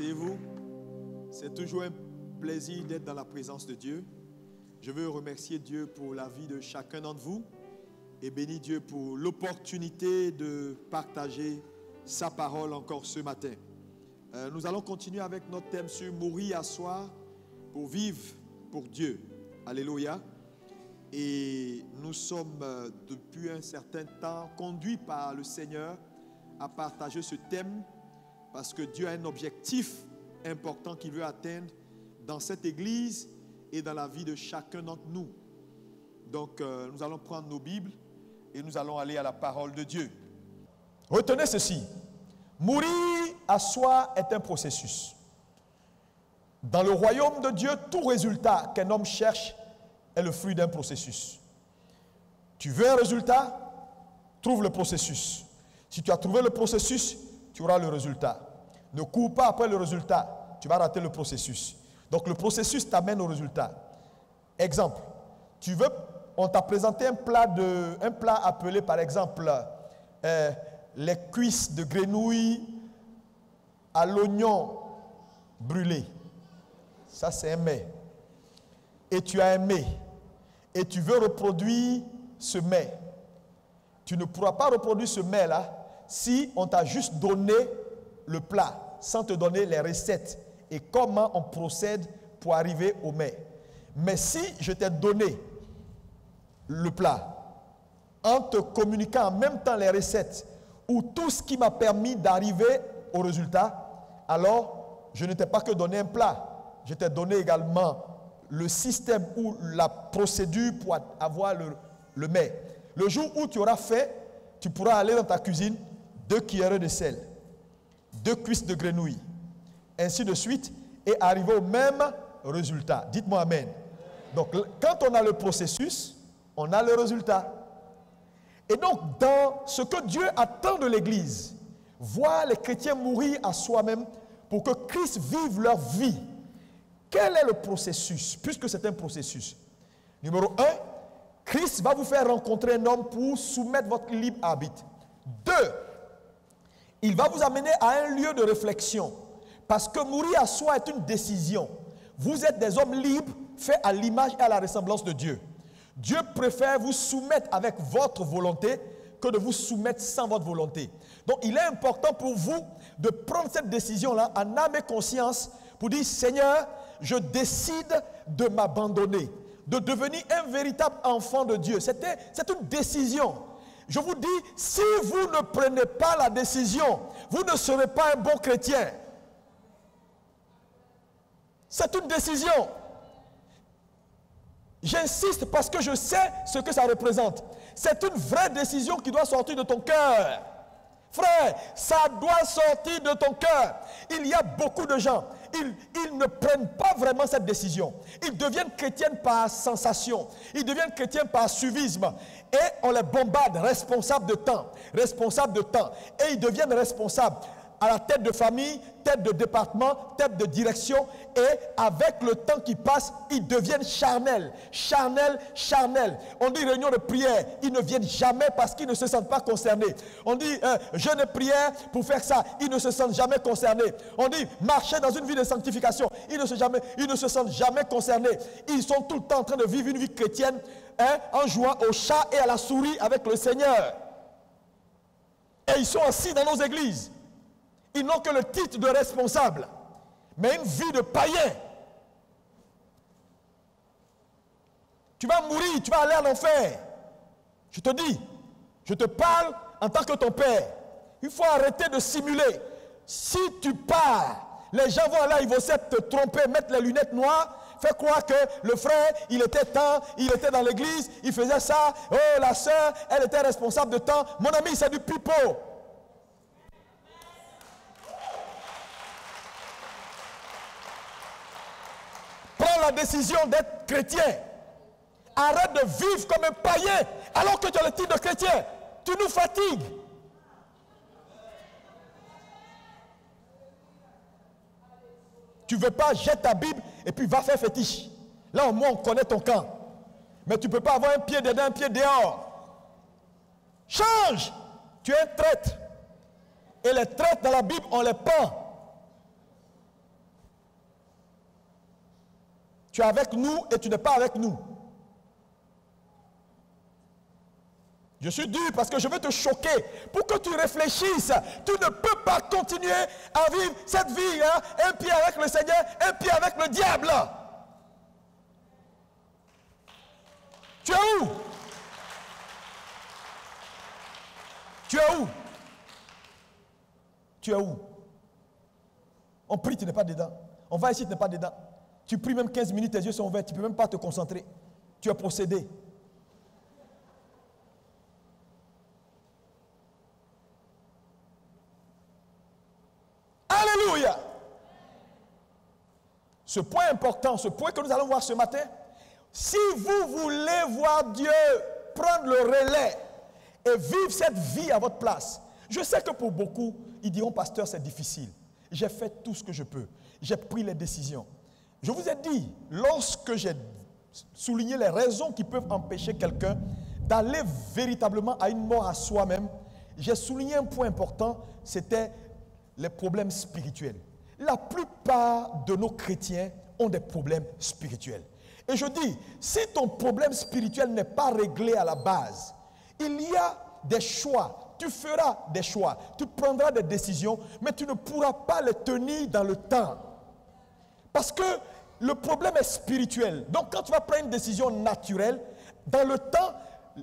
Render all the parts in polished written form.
Asseyez-vous. C'est toujours un plaisir d'être dans la présence de Dieu. Je veux remercier Dieu pour la vie de chacun d'entre vous et bénir Dieu pour l'opportunité de partager sa parole encore ce matin. Nous allons continuer avec notre thème sur mourir à soi pour vivre pour Dieu. Alléluia. Et nous sommes depuis un certain temps conduits par le Seigneur à partager ce thème parce que Dieu a un objectif important qu'il veut atteindre dans cette église et dans la vie de chacun d'entre nous. Donc nous allons prendre nos Bibles et nous allons aller à la parole de Dieu. Retenez ceci, mourir à soi est un processus. Dans le royaume de Dieu, tout résultat qu'un homme cherche est le fruit d'un processus. Tu veux un résultat? Trouve le processus. Si tu as trouvé le processus, tu auras le résultat. Ne cours pas après le résultat, tu vas rater le processus. Donc le processus t'amène au résultat. Exemple, on t'a présenté un plat appelé par exemple les cuisses de grenouille à l'oignon brûlé. Ça c'est un mets. Et tu as aimé. Et tu veux reproduire ce mets. Tu ne pourras pas reproduire ce mets-là si on t'a juste donné le plat, sans te donner les recettes et comment on procède pour arriver au mets. Mais si je t'ai donné le plat, en te communiquant en même temps les recettes ou tout ce qui m'a permis d'arriver au résultat, alors je ne t'ai pas que donné un plat, je t'ai donné également le système ou la procédure pour avoir le mets. Le jour où tu auras fait, tu pourras aller dans ta cuisine, 2 cuillerées de sel, 2 cuisses de grenouille, ainsi de suite, et arriver au même résultat. Dites-moi amen. Donc, quand on a le processus, on a le résultat. Et donc, dans ce que Dieu attend de l'Église, voir les chrétiens mourir à soi-même pour que Christ vive leur vie. Quel est le processus? Puisque c'est un processus. Numéro 1, Christ va vous faire rencontrer un homme pour soumettre votre libre arbitre. 2, il va vous amener à un lieu de réflexion. Parce que mourir à soi est une décision. Vous êtes des hommes libres, faits à l'image et à la ressemblance de Dieu. Dieu préfère vous soumettre avec votre volonté que de vous soumettre sans votre volonté. Donc il est important pour vous de prendre cette décision-là en âme et conscience pour dire, Seigneur, je décide de m'abandonner, de devenir un véritable enfant de Dieu. C'est une décision. Je vous dis, si vous ne prenez pas la décision, vous ne serez pas un bon chrétien. C'est une décision. J'insiste parce que je sais ce que ça représente. C'est une vraie décision qui doit sortir de ton cœur. Frère, ça doit sortir de ton cœur. Il y a beaucoup de gens, ils ne prennent pas vraiment cette décision. Ils deviennent chrétiens par sensation. Ils deviennent chrétiens par suivisme. Et on les bombarde, responsables de temps. Et ils deviennent responsables à la tête de famille, tête de département, tête de direction. Et avec le temps qui passe, ils deviennent charnels. On dit réunion de prière, ils ne viennent jamais parce qu'ils ne se sentent pas concernés. On dit jeûne et prière pour faire ça, ils ne se sentent jamais concernés. On dit marcher dans une vie de sanctification, ils ne se sentent jamais concernés. Ils sont tout le temps en train de vivre une vie chrétienne en jouant au chat et à la souris avec le Seigneur. Et ils sont assis dans nos églises. Ils n'ont que le titre de responsable, mais une vie de païen. Tu vas mourir, tu vas aller en enfer. Je te dis, je te parle en tant que ton père. Il faut arrêter de simuler. Si tu pars, les gens vont aller, ils vont te tromper, mettre les lunettes noires, faire croire que le frère, il était dans l'église, il faisait ça. Oh, la sœur, elle était responsable de temps. Mon ami, c'est du pipeau. Prends la décision d'être chrétien. Arrête de vivre comme un païen alors que tu as le titre de chrétien. Tu nous fatigues. Tu ne veux pas, jette ta Bible et puis va faire fétiche. Là au moins on connaît ton camp. Mais tu ne peux pas avoir un pied dedans, un pied dehors. Change. Tu es un traître. Et les traîtres dans la Bible, on les pend. Tu es avec nous et tu n'es pas avec nous. Je suis dur parce que je veux te choquer pour que tu réfléchisses. Tu ne peux pas continuer à vivre cette vie, hein, un pied avec le Seigneur, un pied avec le diable. Tu es où? Tu es où? Tu es où? On prie, tu n'es pas dedans. On va ici, tu n'es pas dedans. Tu pries même 15 minutes, tes yeux sont ouverts, tu ne peux même pas te concentrer. Tu es possédé. Alléluia. Ce point important, ce point que nous allons voir ce matin, si vous voulez voir Dieu prendre le relais et vivre cette vie à votre place, je sais que pour beaucoup, ils diront, pasteur, c'est difficile. J'ai fait tout ce que je peux. J'ai pris les décisions. Je vous ai dit, lorsque j'ai souligné les raisons qui peuvent empêcher quelqu'un d'aller véritablement à une mort à soi-même, j'ai souligné un point important, c'était les problèmes spirituels. La plupart de nos chrétiens ont des problèmes spirituels. Et je dis, si ton problème spirituel n'est pas réglé à la base, il y a des choix. Tu feras des choix, tu prendras des décisions, mais tu ne pourras pas les tenir dans le temps. Parce que le problème est spirituel. Donc quand tu vas prendre une décision naturelle, dans le temps,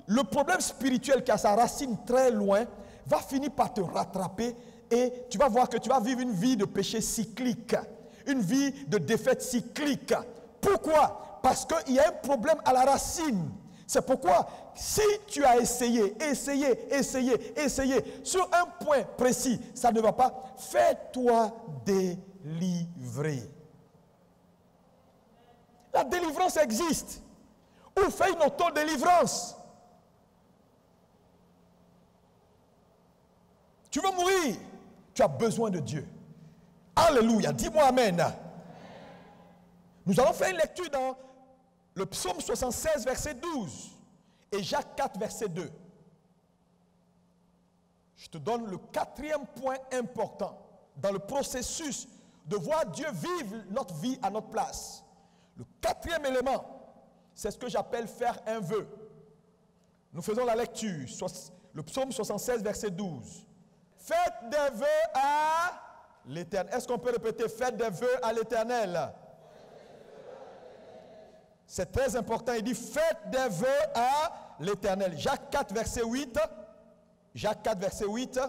le problème spirituel qui a sa racine très loin va finir par te rattraper et tu vas voir que tu vas vivre une vie de péché cyclique, une vie de défaite cyclique. Pourquoi? Parce qu'il y a un problème à la racine. C'est pourquoi, si tu as essayé sur un point précis, ça ne va pas, fais-toi délivrer. La délivrance existe. Ou fais une auto-délivrance. Tu veux mourir, tu as besoin de Dieu. Alléluia, dis-moi amen. Nous allons faire une lecture dans le psaume 76, verset 12 et Jacques 4, verset 2. Je te donne le quatrième point important dans le processus de voir Dieu vivre notre vie à notre place. Le quatrième élément, c'est ce que j'appelle faire un vœu. Nous faisons la lecture, le psaume 76, verset 12. Faites des vœux à l'Éternel. Est-ce qu'on peut répéter? Faites des vœux à l'Éternel. C'est très important. Il dit, faites des vœux à l'Éternel. Jacques 4, verset 8. Jacques 4, verset 8.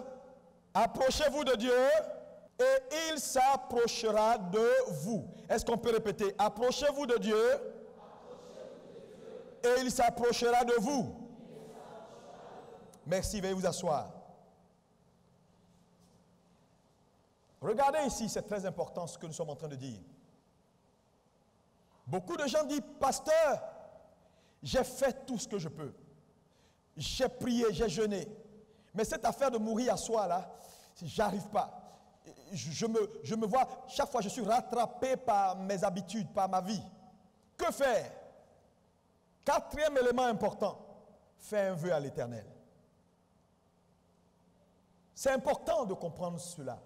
Approchez-vous de Dieu et il s'approchera de vous. Est-ce qu'on peut répéter? Approchez-vous de Dieu et il s'approchera de vous. Merci, veuillez vous asseoir. Regardez ici, c'est très important ce que nous sommes en train de dire. Beaucoup de gens disent, pasteur, j'ai fait tout ce que je peux. J'ai prié, j'ai jeûné. Mais cette affaire de mourir à soi, là, j'arrive pas. Je me vois, chaque fois je suis rattrapé par mes habitudes, par ma vie. Que faire? Quatrième élément important, fais un vœu à l'Éternel. C'est important de comprendre cela.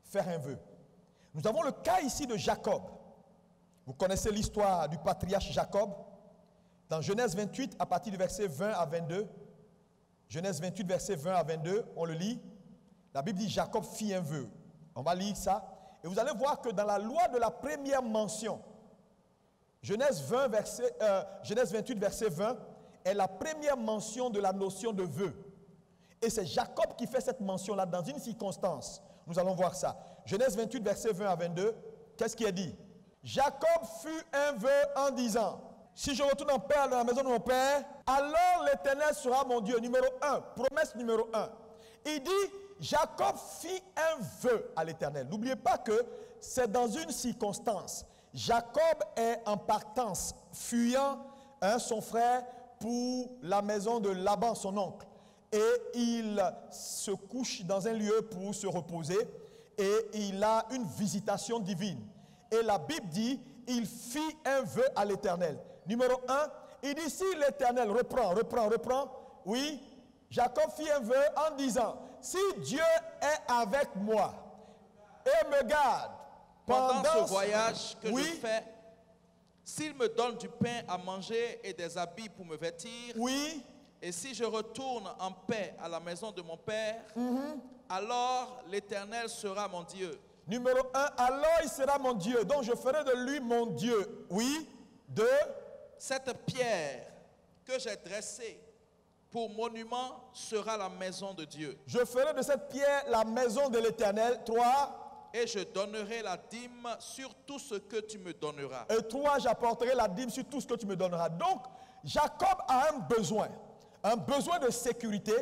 Faire un vœu. Nous avons le cas ici de Jacob. Vous connaissez l'histoire du patriarche Jacob. Dans Genèse 28, à partir du verset 20 à 22. Genèse 28, verset 20 à 22, on le lit. La Bible dit Jacob fit un vœu. On va lire ça. Et vous allez voir que dans la loi de la première mention, Genèse 28, verset 20, est la première mention de la notion de vœu. Et c'est Jacob qui fait cette mention-là dans une circonstance. Nous allons voir ça. Genèse 28, verset 20 à 22. Qu'est-ce qui est dit? Jacob fut un vœu en disant, si je retourne en paix dans la maison de mon père, alors l'Éternel sera mon Dieu. Numéro 1, promesse numéro 1. Il dit, Jacob fit un vœu à l'Éternel. N'oubliez pas que c'est dans une circonstance. Jacob est en partance, fuyant son frère pour la maison de Laban, son oncle. Et il se couche dans un lieu pour se reposer et il a une visitation divine. Et la Bible dit, il fit un vœu à l'Éternel. Numéro 1, il dit, si l'Éternel reprend, oui, Jacob fit un vœu en disant, si Dieu est avec moi et me garde pendant ce voyage que je fais, s'il me donne du pain à manger et des habits pour me vêtir, oui, et si je retourne en paix à la maison de mon Père, alors l'Éternel sera mon Dieu. Numéro 1, alors il sera mon Dieu, donc je ferai de lui mon Dieu. Oui. 2, cette pierre que j'ai dressée pour monument sera la maison de Dieu. Je ferai de cette pierre la maison de l'Éternel. 3, et je donnerai la dîme sur tout ce que tu me donneras. Et 3, j'apporterai la dîme sur tout ce que tu me donneras. Donc, Jacob a un besoin de sécurité,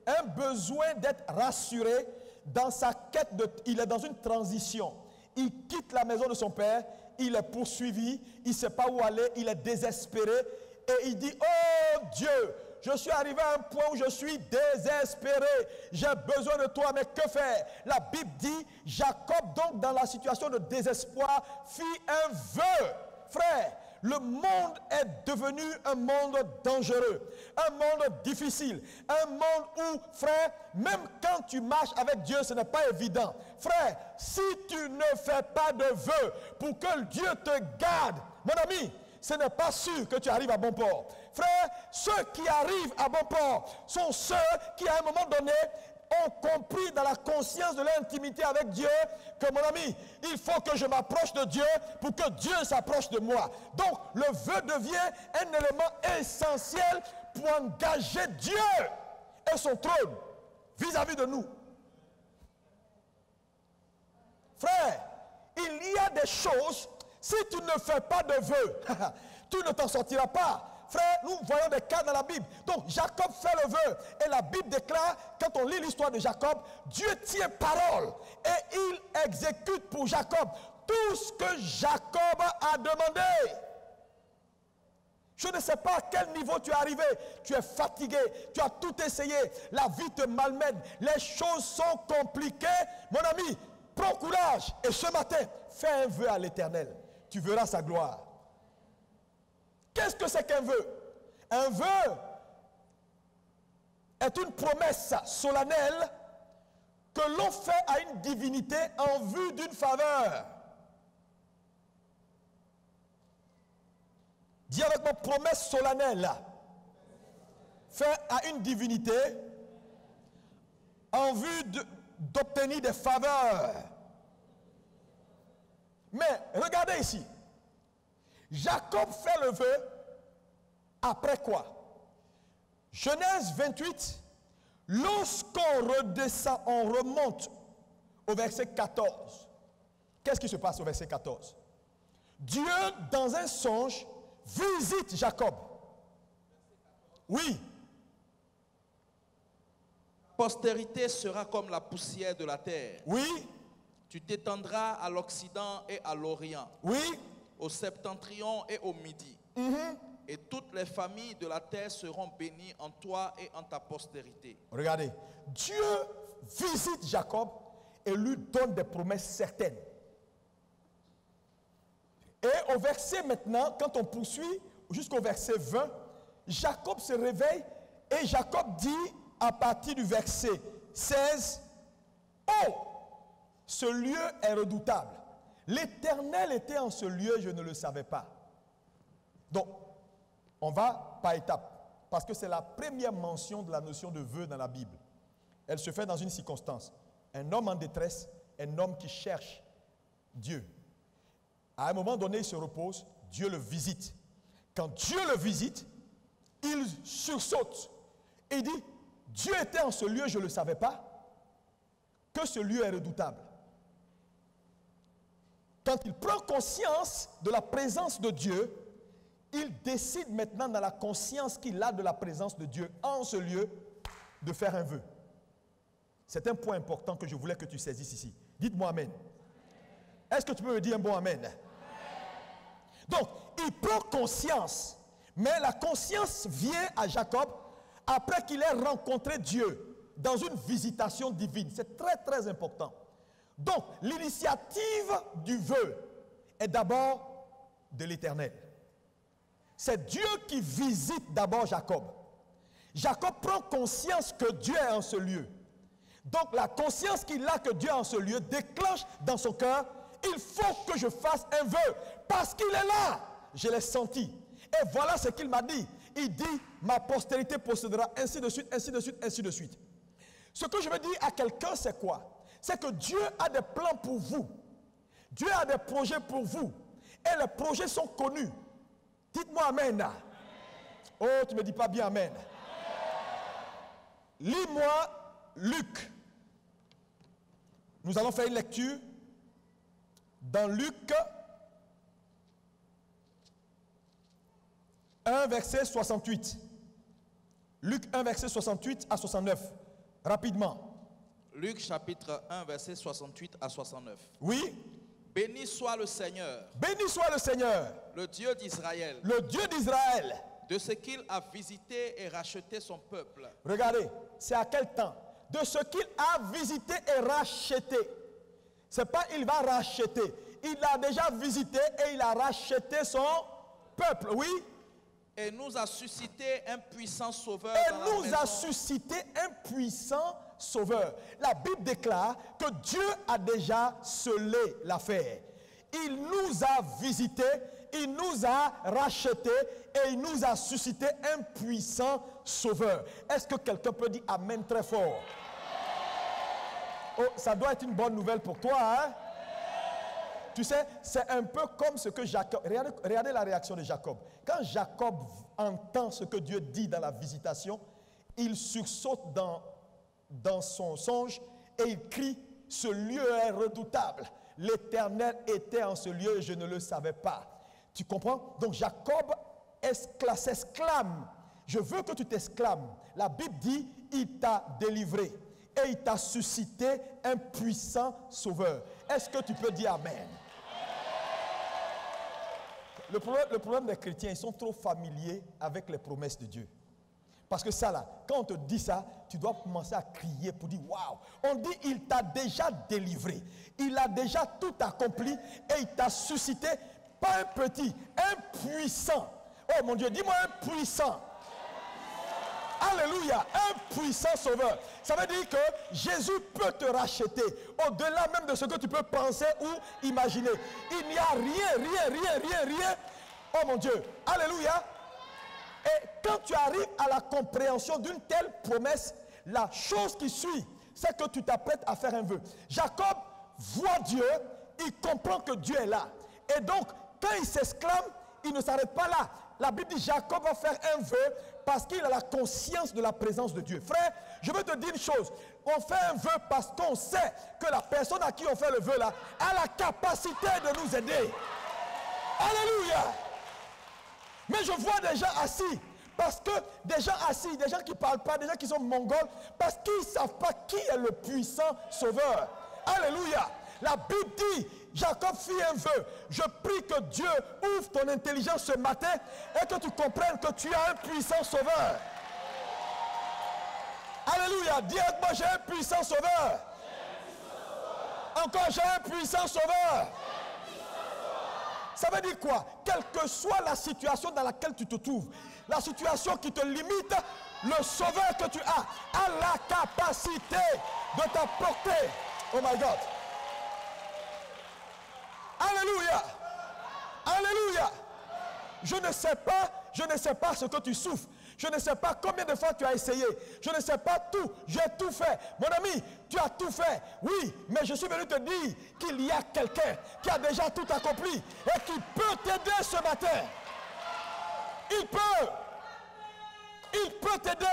un besoin d'être rassuré dans sa quête. Il est dans une transition. Il quitte la maison de son père, il est poursuivi, il ne sait pas où aller, il est désespéré. Et il dit, oh Dieu, je suis arrivé à un point où je suis désespéré. J'ai besoin de toi, mais que faire? La Bible dit, Jacob, donc dans la situation de désespoir, fit un vœu. Frère, le monde est devenu un monde dangereux, un monde difficile, un monde où, frère, même quand tu marches avec Dieu, ce n'est pas évident. Frère, si tu ne fais pas de vœux pour que Dieu te garde, mon ami, ce n'est pas sûr que tu arrives à bon port. Frère, ceux qui arrivent à bon port sont ceux qui, à un moment donné, ont compris dans la conscience de leur intimité avec Dieu que, mon ami, il faut que je m'approche de Dieu pour que Dieu s'approche de moi. Donc, le vœu devient un élément essentiel pour engager Dieu et son trône vis-à-vis de nous. Frère, il y a des choses, si tu ne fais pas de vœux, tu ne t'en sortiras pas. Frère, nous voyons des cas dans la Bible. Donc, Jacob fait le vœu. Et la Bible déclare, quand on lit l'histoire de Jacob, Dieu tient parole. Et il exécute pour Jacob tout ce que Jacob a demandé. Je ne sais pas à quel niveau tu es arrivé. Tu es fatigué. Tu as tout essayé. La vie te malmène. Les choses sont compliquées. Mon ami, prends courage. Et ce matin, fais un vœu à l'Éternel. Tu verras sa gloire. Qu'est-ce que c'est qu'un vœu? Un vœu est une promesse solennelle que l'on fait à une divinité en vue d'une faveur. Dis avec moi, promesse solennelle fait à une divinité en vue d'obtenir des faveurs. Mais regardez ici. Jacob fait le vœu après quoi? Genèse 28, lorsqu'on redescend, on remonte au verset 14. Qu'est-ce qui se passe au verset 14? Dieu, dans un songe, visite Jacob. Oui. Postérité sera comme la poussière de la terre. Oui. Tu t'étendras à l'Occident et à l'Orient. Oui. Au septentrion et au midi. Et toutes les familles de la terre seront bénies en toi et en ta postérité. Regardez, Dieu visite Jacob et lui donne des promesses certaines. Et au verset maintenant, quand on poursuit jusqu'au verset 20, Jacob se réveille et Jacob dit à partir du verset 16, « Oh, ce lieu est redoutable. L'Éternel était en ce lieu, je ne le savais pas. » Donc, on va par étapes, parce que c'est la première mention de la notion de vœu dans la Bible. Elle se fait dans une circonstance. Un homme en détresse, un homme qui cherche Dieu. À un moment donné, il se repose, Dieu le visite. Quand Dieu le visite, il sursaute et dit, Dieu était en ce lieu, je ne le savais pas, que ce lieu est redoutable. Quand il prend conscience de la présence de Dieu, il décide maintenant dans la conscience qu'il a de la présence de Dieu en ce lieu de faire un vœu. C'est un point important que je voulais que tu saisisses ici. Dites-moi Amen. Est-ce que tu peux me dire un bon Amen? Amen. Donc, il prend conscience, mais la conscience vient à Jacob après qu'il ait rencontré Dieu dans une visitation divine. C'est très très important. Donc, l'initiative du vœu est d'abord de l'Éternel. C'est Dieu qui visite d'abord Jacob. Jacob prend conscience que Dieu est en ce lieu. Donc, la conscience qu'il a que Dieu est en ce lieu déclenche dans son cœur, il faut que je fasse un vœu parce qu'il est là. je l'ai senti. Et voilà ce qu'il m'a dit. Il dit, ma postérité possédera, ainsi de suite, ainsi de suite, ainsi de suite. Ce que je veux dire à quelqu'un, c'est quoi? C'est que Dieu a des plans pour vous. Dieu a des projets pour vous. Et les projets sont connus. Dites-moi amen. Oh, tu ne me dis pas bien amen. Lis-moi Luc. Nous allons faire une lecture dans Luc 1, verset 68. Luc 1, verset 68 à 69. Rapidement. Luc chapitre 1, verset 68 à 69. Oui. Béni soit le Seigneur. Béni soit le Seigneur. Le Dieu d'Israël. Le Dieu d'Israël. De ce qu'il a visité et racheté son peuple. Regardez, c'est à quel temps? De ce qu'il a visité et racheté. Ce n'est pas il va racheter. Il a déjà visité et il a racheté son peuple. Oui. Et nous a suscité un puissant sauveur. Et nous a suscité un puissant sauveur. La Bible déclare que Dieu a déjà scellé l'affaire. Il nous a visités, il nous a rachetés et il nous a suscité un puissant sauveur. Est-ce que quelqu'un peut dire amen très fort? Oh, ça doit être une bonne nouvelle pour toi, hein? Tu sais, c'est un peu comme ce que Jacob... Regardez la réaction de Jacob. Quand Jacob entend ce que Dieu dit dans la visitation, il sursaute dans son songe et il crie, ce lieu est redoutable. L'Éternel était en ce lieu et je ne le savais pas. Tu comprends? Donc Jacob s'exclame. Je veux que tu t'exclames. La Bible dit, il t'a délivré et il t'a suscité un puissant sauveur. Est-ce que tu peux dire amen? Le problème des chrétiens, ils sont trop familiers avec les promesses de Dieu. Parce que ça là, quand on te dit ça, tu dois commencer à crier pour dire waouh. On dit il t'a déjà délivré. Il a déjà tout accompli et il t'a suscité, pas un petit, un puissant. Oh mon Dieu, dis-moi un puissant. Alléluia, un puissant sauveur. Ça veut dire que Jésus peut te racheter au-delà même de ce que tu peux penser ou imaginer. Il n'y a rien. Oh mon Dieu, alléluia. Et quand tu arrives à la compréhension d'une telle promesse, la chose qui suit, c'est que tu t'apprêtes à faire un vœu. Jacob voit Dieu, il comprend que Dieu est là. Et donc, quand il s'exclame, il ne s'arrête pas là. La Bible dit Jacob va faire un vœu parce qu'il a la conscience de la présence de Dieu. Frère, je veux te dire une chose. On fait un vœu parce qu'on sait que la personne à qui on fait le vœu là a la capacité de nous aider. Alléluia. Mais je vois des gens assis, parce que des gens assis, des gens qui ne parlent pas, des gens qui sont mongols, parce qu'ils ne savent pas qui est le puissant sauveur. Alléluia. La Bible dit, Jacob fit un vœu. Je prie que Dieu ouvre ton intelligence ce matin et que tu comprennes que tu as un puissant sauveur. Alléluia. Dis avec moi, j'ai un puissant sauveur. Encore, j'ai un puissant sauveur. Ça veut dire quoi? Quelle que soit la situation dans laquelle tu te trouves, la situation qui te limite, le sauveur que tu as la capacité de t'apporter. Oh my God. Alléluia. Alléluia. Je ne sais pas ce que tu souffres. Je ne sais pas combien de fois tu as essayé. Je ne sais pas tout. J'ai tout fait. Mon ami, tu as tout fait. Oui, mais je suis venu te dire qu'il y a quelqu'un qui a déjà tout accompli et qui peut t'aider ce matin. Il peut. Il peut t'aider.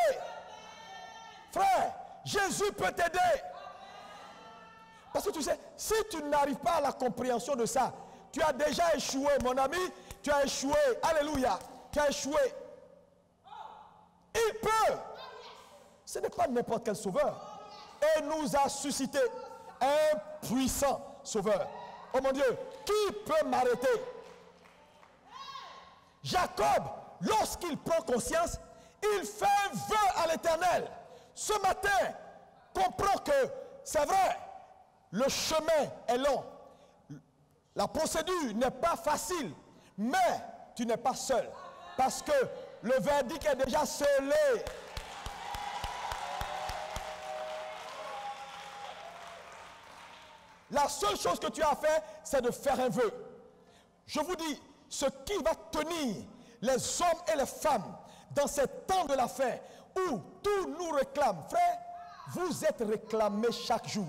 Frère, Jésus peut t'aider. Parce que tu sais, si tu n'arrives pas à la compréhension de ça, tu as déjà échoué, mon ami. Tu as échoué. Alléluia. Tu as échoué. Il peut. Ce n'est pas n'importe quel sauveur. Et nous a suscité un puissant sauveur. Oh mon Dieu, qui peut m'arrêter? Jacob, lorsqu'il prend conscience, il fait un vœu à l'Éternel. Ce matin, comprends que c'est vrai, le chemin est long. La procédure n'est pas facile, mais tu n'es pas seul. Parce que le verdict est déjà scellé. La seule chose que tu as fait, c'est de faire un vœu. Je vous dis, ce qui va tenir les hommes et les femmes dans ces temps de la fin où tout nous réclame. Frère, vous êtes réclamés chaque jour.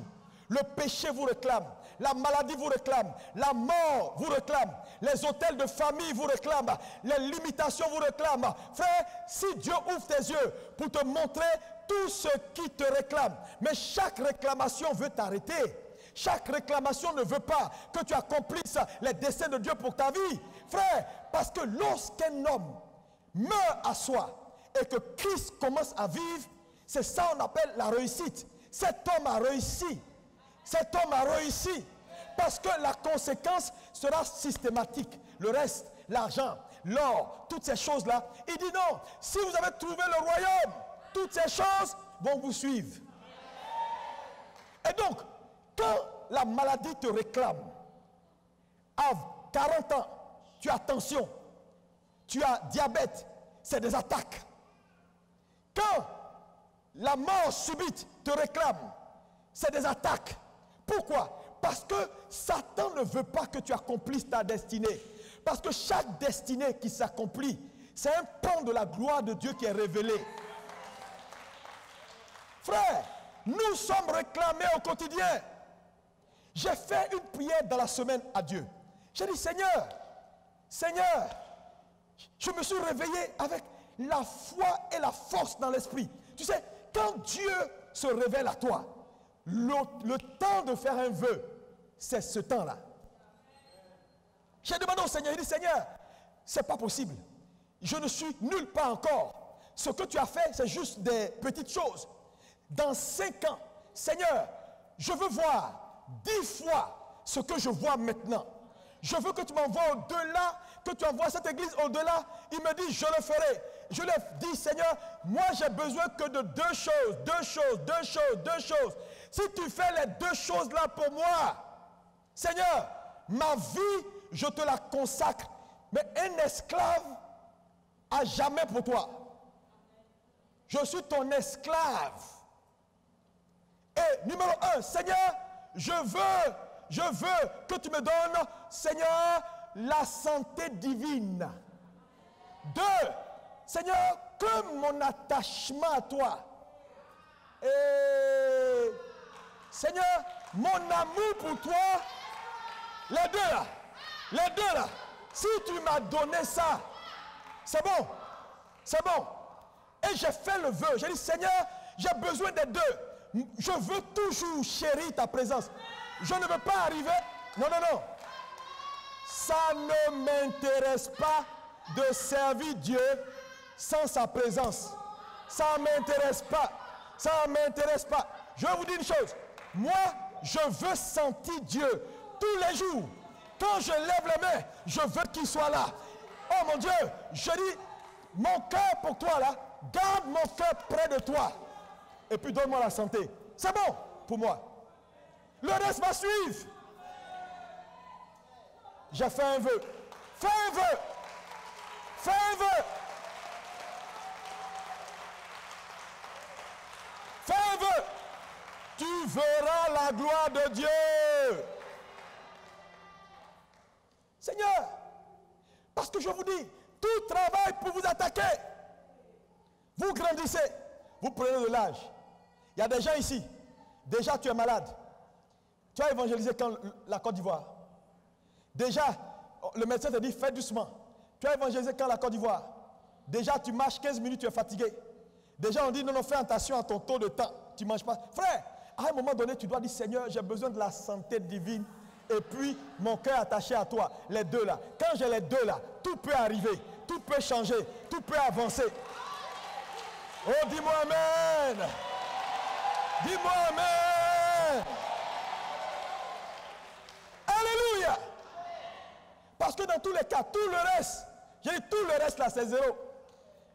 Le péché vous réclame, la maladie vous réclame, la mort vous réclame, les hôtels de famille vous réclament, les limitations vous réclament. Frère, si Dieu ouvre tes yeux pour te montrer tout ce qui te réclame, mais chaque réclamation veut t'arrêter. Chaque réclamation ne veut pas que tu accomplisses les desseins de Dieu pour ta vie. Frère, parce que lorsqu'un homme meurt à soi et que Christ commence à vivre, c'est ça qu'on appelle la réussite. Cet homme a réussi. Cet homme a réussi. Parce que la conséquence sera systématique. Le reste, l'argent, l'or, toutes ces choses-là. Il dit non, si vous avez trouvé le royaume, toutes ces choses vont vous suivre. Et donc, quand la maladie te réclame, à 40 ans, tu as tension, tu as diabète, c'est des attaques. Quand la mort subite te réclame, c'est des attaques. Pourquoi? Parce que Satan ne veut pas que tu accomplisses ta destinée. Parce que chaque destinée qui s'accomplit, c'est un pan de la gloire de Dieu qui est révélé. Frère, nous sommes réclamés au quotidien. J'ai fait une prière dans la semaine à Dieu. J'ai dit, Seigneur, Seigneur, je me suis réveillé avec la foi et la force dans l'esprit. Tu sais, quand Dieu se révèle à toi, le temps de faire un vœu, c'est ce temps-là. J'ai demandé au Seigneur, il dit, Seigneur, c'est pas possible. Je ne suis nulle part encore. Ce que tu as fait, c'est juste des petites choses. Dans 5 ans, Seigneur, je veux voir 10 fois ce que je vois maintenant. Je veux que tu m'envoies au-delà, que tu envoies cette église au-delà. Il me dit, je le ferai. Je lui ai dit, Seigneur, moi j'ai besoin que de 2 choses, 2 choses, 2 choses, 2 choses. Si tu fais les 2 choses-là pour moi, Seigneur, ma vie, je te la consacre. Mais un esclave, à jamais pour toi. Je suis ton esclave. Et numéro 1, Seigneur, je veux que tu me donnes, Seigneur, la santé divine. 2, Seigneur, que mon attachement à toi. Et Seigneur, mon amour pour toi, les deux là, si tu m'as donné ça, c'est bon, c'est bon. Et j'ai fait le vœu, j'ai dit, Seigneur, j'ai besoin des 2. Je veux toujours chérir ta présence. Je ne veux pas arriver. Non, non, non. Ça ne m'intéresse pas de servir Dieu sans sa présence. Ça ne m'intéresse pas. Ça ne m'intéresse pas. Je vais vous dire une chose. Moi, je veux sentir Dieu tous les jours. Quand je lève les mains, je veux qu'il soit là. Oh mon Dieu, je dis, mon cœur pour toi là, garde mon cœur près de toi. Et puis donne-moi la santé. C'est bon pour moi. Le reste va suivre. J'ai fait un vœu. Fais un vœu. Fais un vœu. Fais un vœu. Tu verras la gloire de Dieu. Seigneur, parce que je vous dis, tout travail pour vous attaquer. Vous grandissez. Vous prenez de l'âge. Il y a des gens ici. Déjà, tu es malade. Tu as évangélisé quand la Côte d'Ivoire. Déjà, le médecin te dit, fais doucement. Tu as évangélisé quand la Côte d'Ivoire. Déjà, tu marches 15 minutes, tu es fatigué. Déjà, on dit, non, non, fais attention à ton taux de temps. Tu ne manges pas. Frère, à un moment donné, tu dois dire, Seigneur, j'ai besoin de la santé divine. Et puis, mon cœur attaché à toi. Les 2 là. Quand j'ai les 2 là, tout peut arriver. Tout peut changer. Tout peut avancer. Oh, dis-moi Amen. Dis-moi Amen. Alléluia. Parce que dans tous les cas, tout le reste, j'ai dit tout le reste là, c'est 0.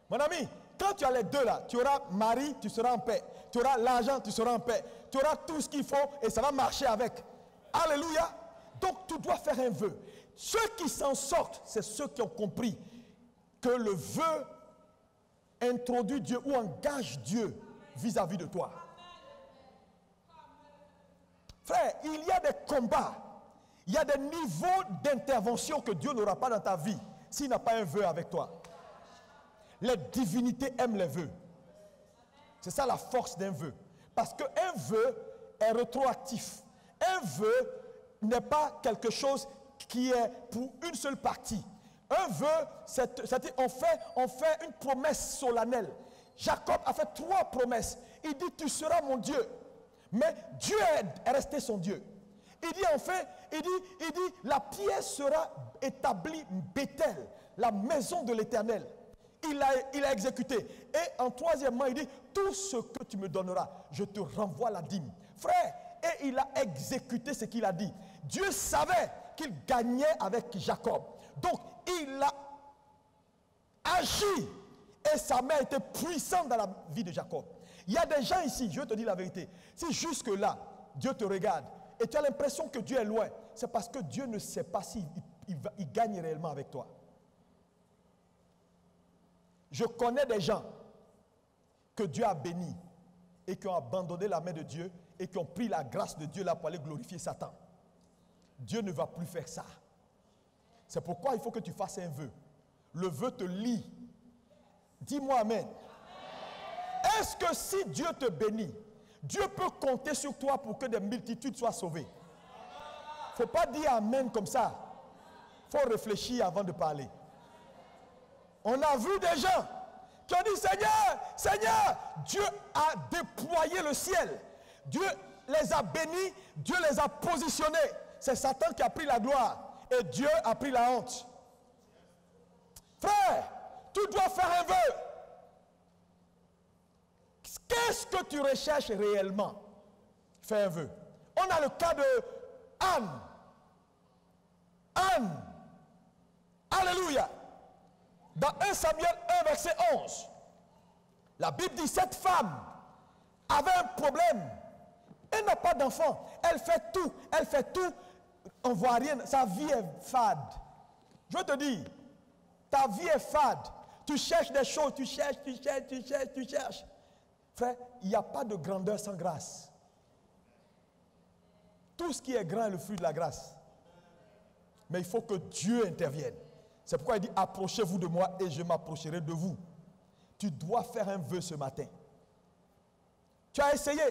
Mon ami, quand tu as les 2 là, tu auras mari, tu seras en paix. Tu auras l'argent, tu seras en paix. Tu auras tout ce qu'il faut et ça va marcher avec. Alléluia. Donc tu dois faire un vœu. Ceux qui s'en sortent, c'est ceux qui ont compris que le vœu introduit Dieu ou engage Dieu vis-à-vis de toi. Frère, il y a des combats, il Il y a des niveaux d'intervention que Dieu n'aura pas dans ta vie s'il n'a pas un vœu avec toi. Les divinités aiment les vœux. C'est ça la force d'un vœu. Parce qu'un vœu est rétroactif. Un vœu n'est pas quelque chose qui est pour une seule partie. Un vœu, c'est-à-dire on fait une promesse solennelle. Jacob a fait 3 promesses. Il dit, tu seras mon Dieu. Mais Dieu est resté son Dieu. Il dit enfin, il dit, la pierre sera établie Bethel, la maison de l'Éternel. Il a exécuté. Et en 3e, il dit, tout ce que tu me donneras, je te renvoie la dîme. Frère, et il a exécuté ce qu'il a dit. Dieu savait qu'il gagnait avec Jacob. Donc, il a agi. Et sa main était puissante dans la vie de Jacob. Il y a des gens ici, je te dis la vérité. Si jusque-là, Dieu te regarde et tu as l'impression que Dieu est loin, c'est parce que Dieu ne sait pas s'il gagne réellement avec toi. Je connais des gens que Dieu a bénis et qui ont abandonné la main de Dieu et qui ont pris la grâce de Dieu là pour aller glorifier Satan. Dieu ne va plus faire ça. C'est pourquoi il faut que tu fasses un vœu. Le vœu te lie. Dis-moi amen. Est-ce que si Dieu te bénit, Dieu peut compter sur toi pour que des multitudes soient sauvées? Il ne faut pas dire amen comme ça. Il faut réfléchir avant de parler. On a vu des gens qui ont dit, Seigneur, Seigneur, Dieu a déployé le ciel. Dieu les a bénis, Dieu les a positionnés. C'est Satan qui a pris la gloire et Dieu a pris la honte. Frère, tu dois faire un vœu. Qu'est-ce que tu recherches réellement? Fais un vœu. On a le cas de Anne. Anne. Alléluia. Dans 1 Samuel 1, verset 11, la Bible dit, cette femme avait un problème. Elle n'a pas d'enfant. Elle fait tout. Elle fait tout. On ne voit rien. Sa vie est fade. Je te dis, ta vie est fade. Tu cherches des choses. Tu cherches. Frère, il n'y a pas de grandeur sans grâce. Tout ce qui est grand est le fruit de la grâce. Mais il faut que Dieu intervienne. C'est pourquoi il dit, approchez-vous de moi et je m'approcherai de vous. Tu dois faire un vœu ce matin. Tu as essayé.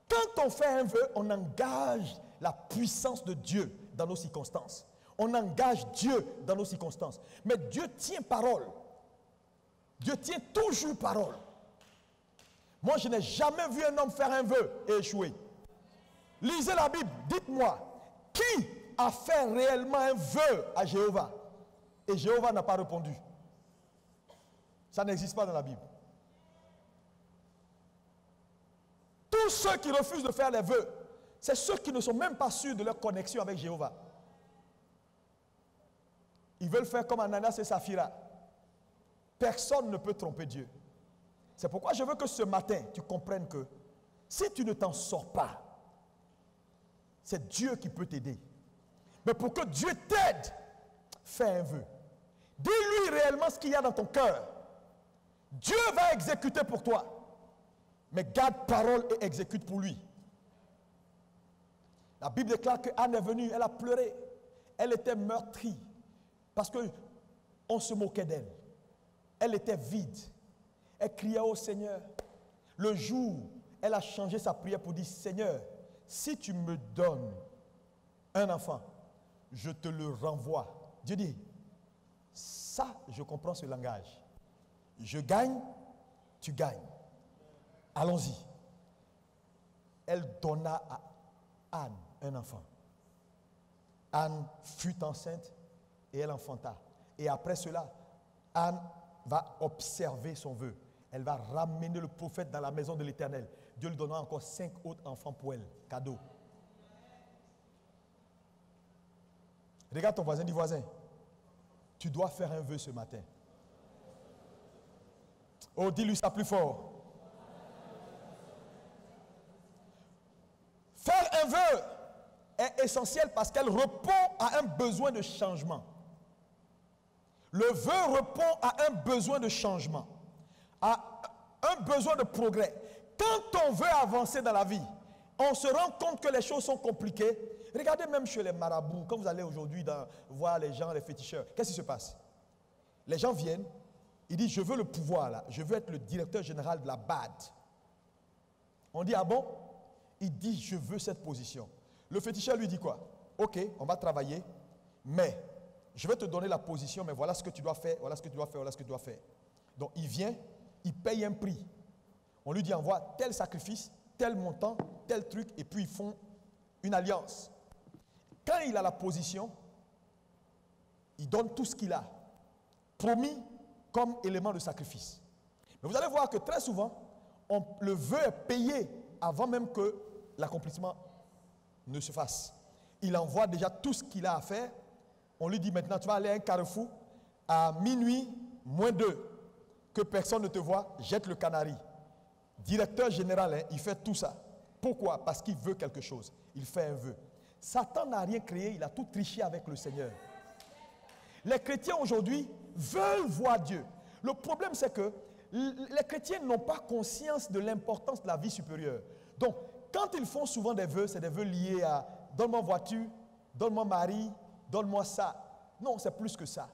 Quand on fait un vœu, on engage la puissance de Dieu dans nos circonstances. On engage Dieu dans nos circonstances. Mais Dieu tient parole. Dieu tient toujours parole. Moi, je n'ai jamais vu un homme faire un vœu et échouer. Lisez la Bible. Dites-moi, qui a fait réellement un vœu à Jéhovah? Et Jéhovah n'a pas répondu. Ça n'existe pas dans la Bible. Tous ceux qui refusent de faire les vœux, c'est ceux qui ne sont même pas sûrs de leur connexion avec Jéhovah. Ils veulent faire comme Ananias et Saphira. Personne ne peut tromper Dieu. C'est pourquoi je veux que ce matin, tu comprennes que si tu ne t'en sors pas, c'est Dieu qui peut t'aider. Mais pour que Dieu t'aide, fais un vœu. Dis-lui réellement ce qu'il y a dans ton cœur. Dieu va exécuter pour toi. Mais garde parole et exécute pour lui. La Bible déclare que Anne est venue, elle a pleuré. Elle était meurtrie. Parce qu'on se moquait d'elle. Elle était vide. Elle criait au Seigneur. Le jour, elle a changé sa prière pour dire, Seigneur, si tu me donnes un enfant, je te le renvoie. Dieu dit, ça, je comprends ce langage. Je gagne, tu gagnes. Allons-y. Elle donna à Anne un enfant. Anne fut enceinte et elle enfanta. Et après cela, Anne va observer son vœu. Elle va ramener le prophète dans la maison de l'Éternel. Dieu lui donnera encore 5 autres enfants pour elle. Cadeau. Regarde ton voisin, dis voisin. Tu dois faire un vœu ce matin. Oh, dis-lui ça plus fort. Faire un vœu est essentiel parce qu'elle répond à un besoin de changement. Le vœu répond à un besoin de changement, à un besoin de progrès. Quand on veut avancer dans la vie, on se rend compte que les choses sont compliquées, Regardez même chez les marabouts, quand vous allez aujourd'hui voir les gens, les féticheurs, qu'est-ce qui se passe? Les gens viennent, ils disent, je veux le pouvoir là, je veux être le directeur général de la BAD. On dit, ah bon? Il dit, je veux cette position. Le féticheur lui dit quoi? Ok, on va travailler, mais je vais te donner la position, mais voilà ce que tu dois faire, voilà ce que tu dois faire, voilà ce que tu dois faire. Donc il vient, il paye un prix. On lui dit, envoie tel sacrifice, tel montant, tel truc, et puis ils font une alliance. Quand il a la position, il donne tout ce qu'il a, promis comme élément de sacrifice. Mais vous allez voir que très souvent, le vœu est payé avant même que l'accomplissement ne se fasse. Il envoie déjà tout ce qu'il a à faire. On lui dit maintenant, tu vas aller à un carrefour à minuit, moins 2, que personne ne te voit, jette le canari. Directeur général, hein, il fait tout ça. Pourquoi? Parce qu'il veut quelque chose. Il fait un vœu. Satan n'a rien créé, il a tout triché avec le Seigneur. Les chrétiens aujourd'hui veulent voir Dieu. Le problème, c'est que les chrétiens n'ont pas conscience de l'importance de la vie supérieure. Donc, quand ils font souvent des vœux, c'est des vœux liés à donne-moi voiture, donne-moi mari, donne-moi ça. Non, c'est plus que ça.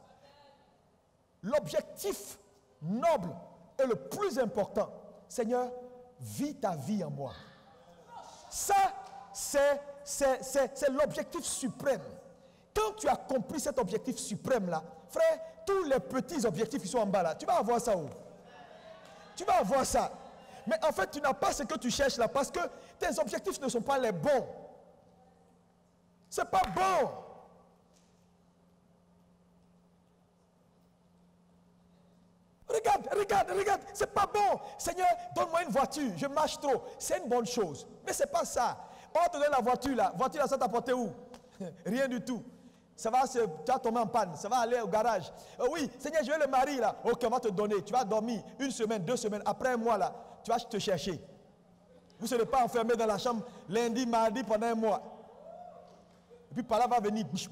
L'objectif noble et le plus important, Seigneur, vis ta vie en moi. Ça, c'est l'objectif suprême. Quand tu accomplis cet objectif suprême-là, frère, tous les petits objectifs qui sont en bas là, tu vas avoir ça où? Tu vas avoir ça. Mais en fait, tu n'as pas ce que tu cherches là parce que tes objectifs ne sont pas les bons. C'est pas bon. Regarde, c'est pas bon. Seigneur, donne-moi une voiture, je marche trop. C'est une bonne chose. Mais c'est pas ça. On te donne la voiture là, ça t'a porté où? Rien du tout. Tu vas tomber en panne, ça va aller au garage. Oui, Seigneur, je veux le mari là. Ok, on va te donner. Tu vas dormir 1 semaine, 2 semaines. Après un mois là, tu vas te chercher. Vous ne serez pas enfermé dans la chambre lundi, mardi pendant un mois. Et puis par là va venir mich.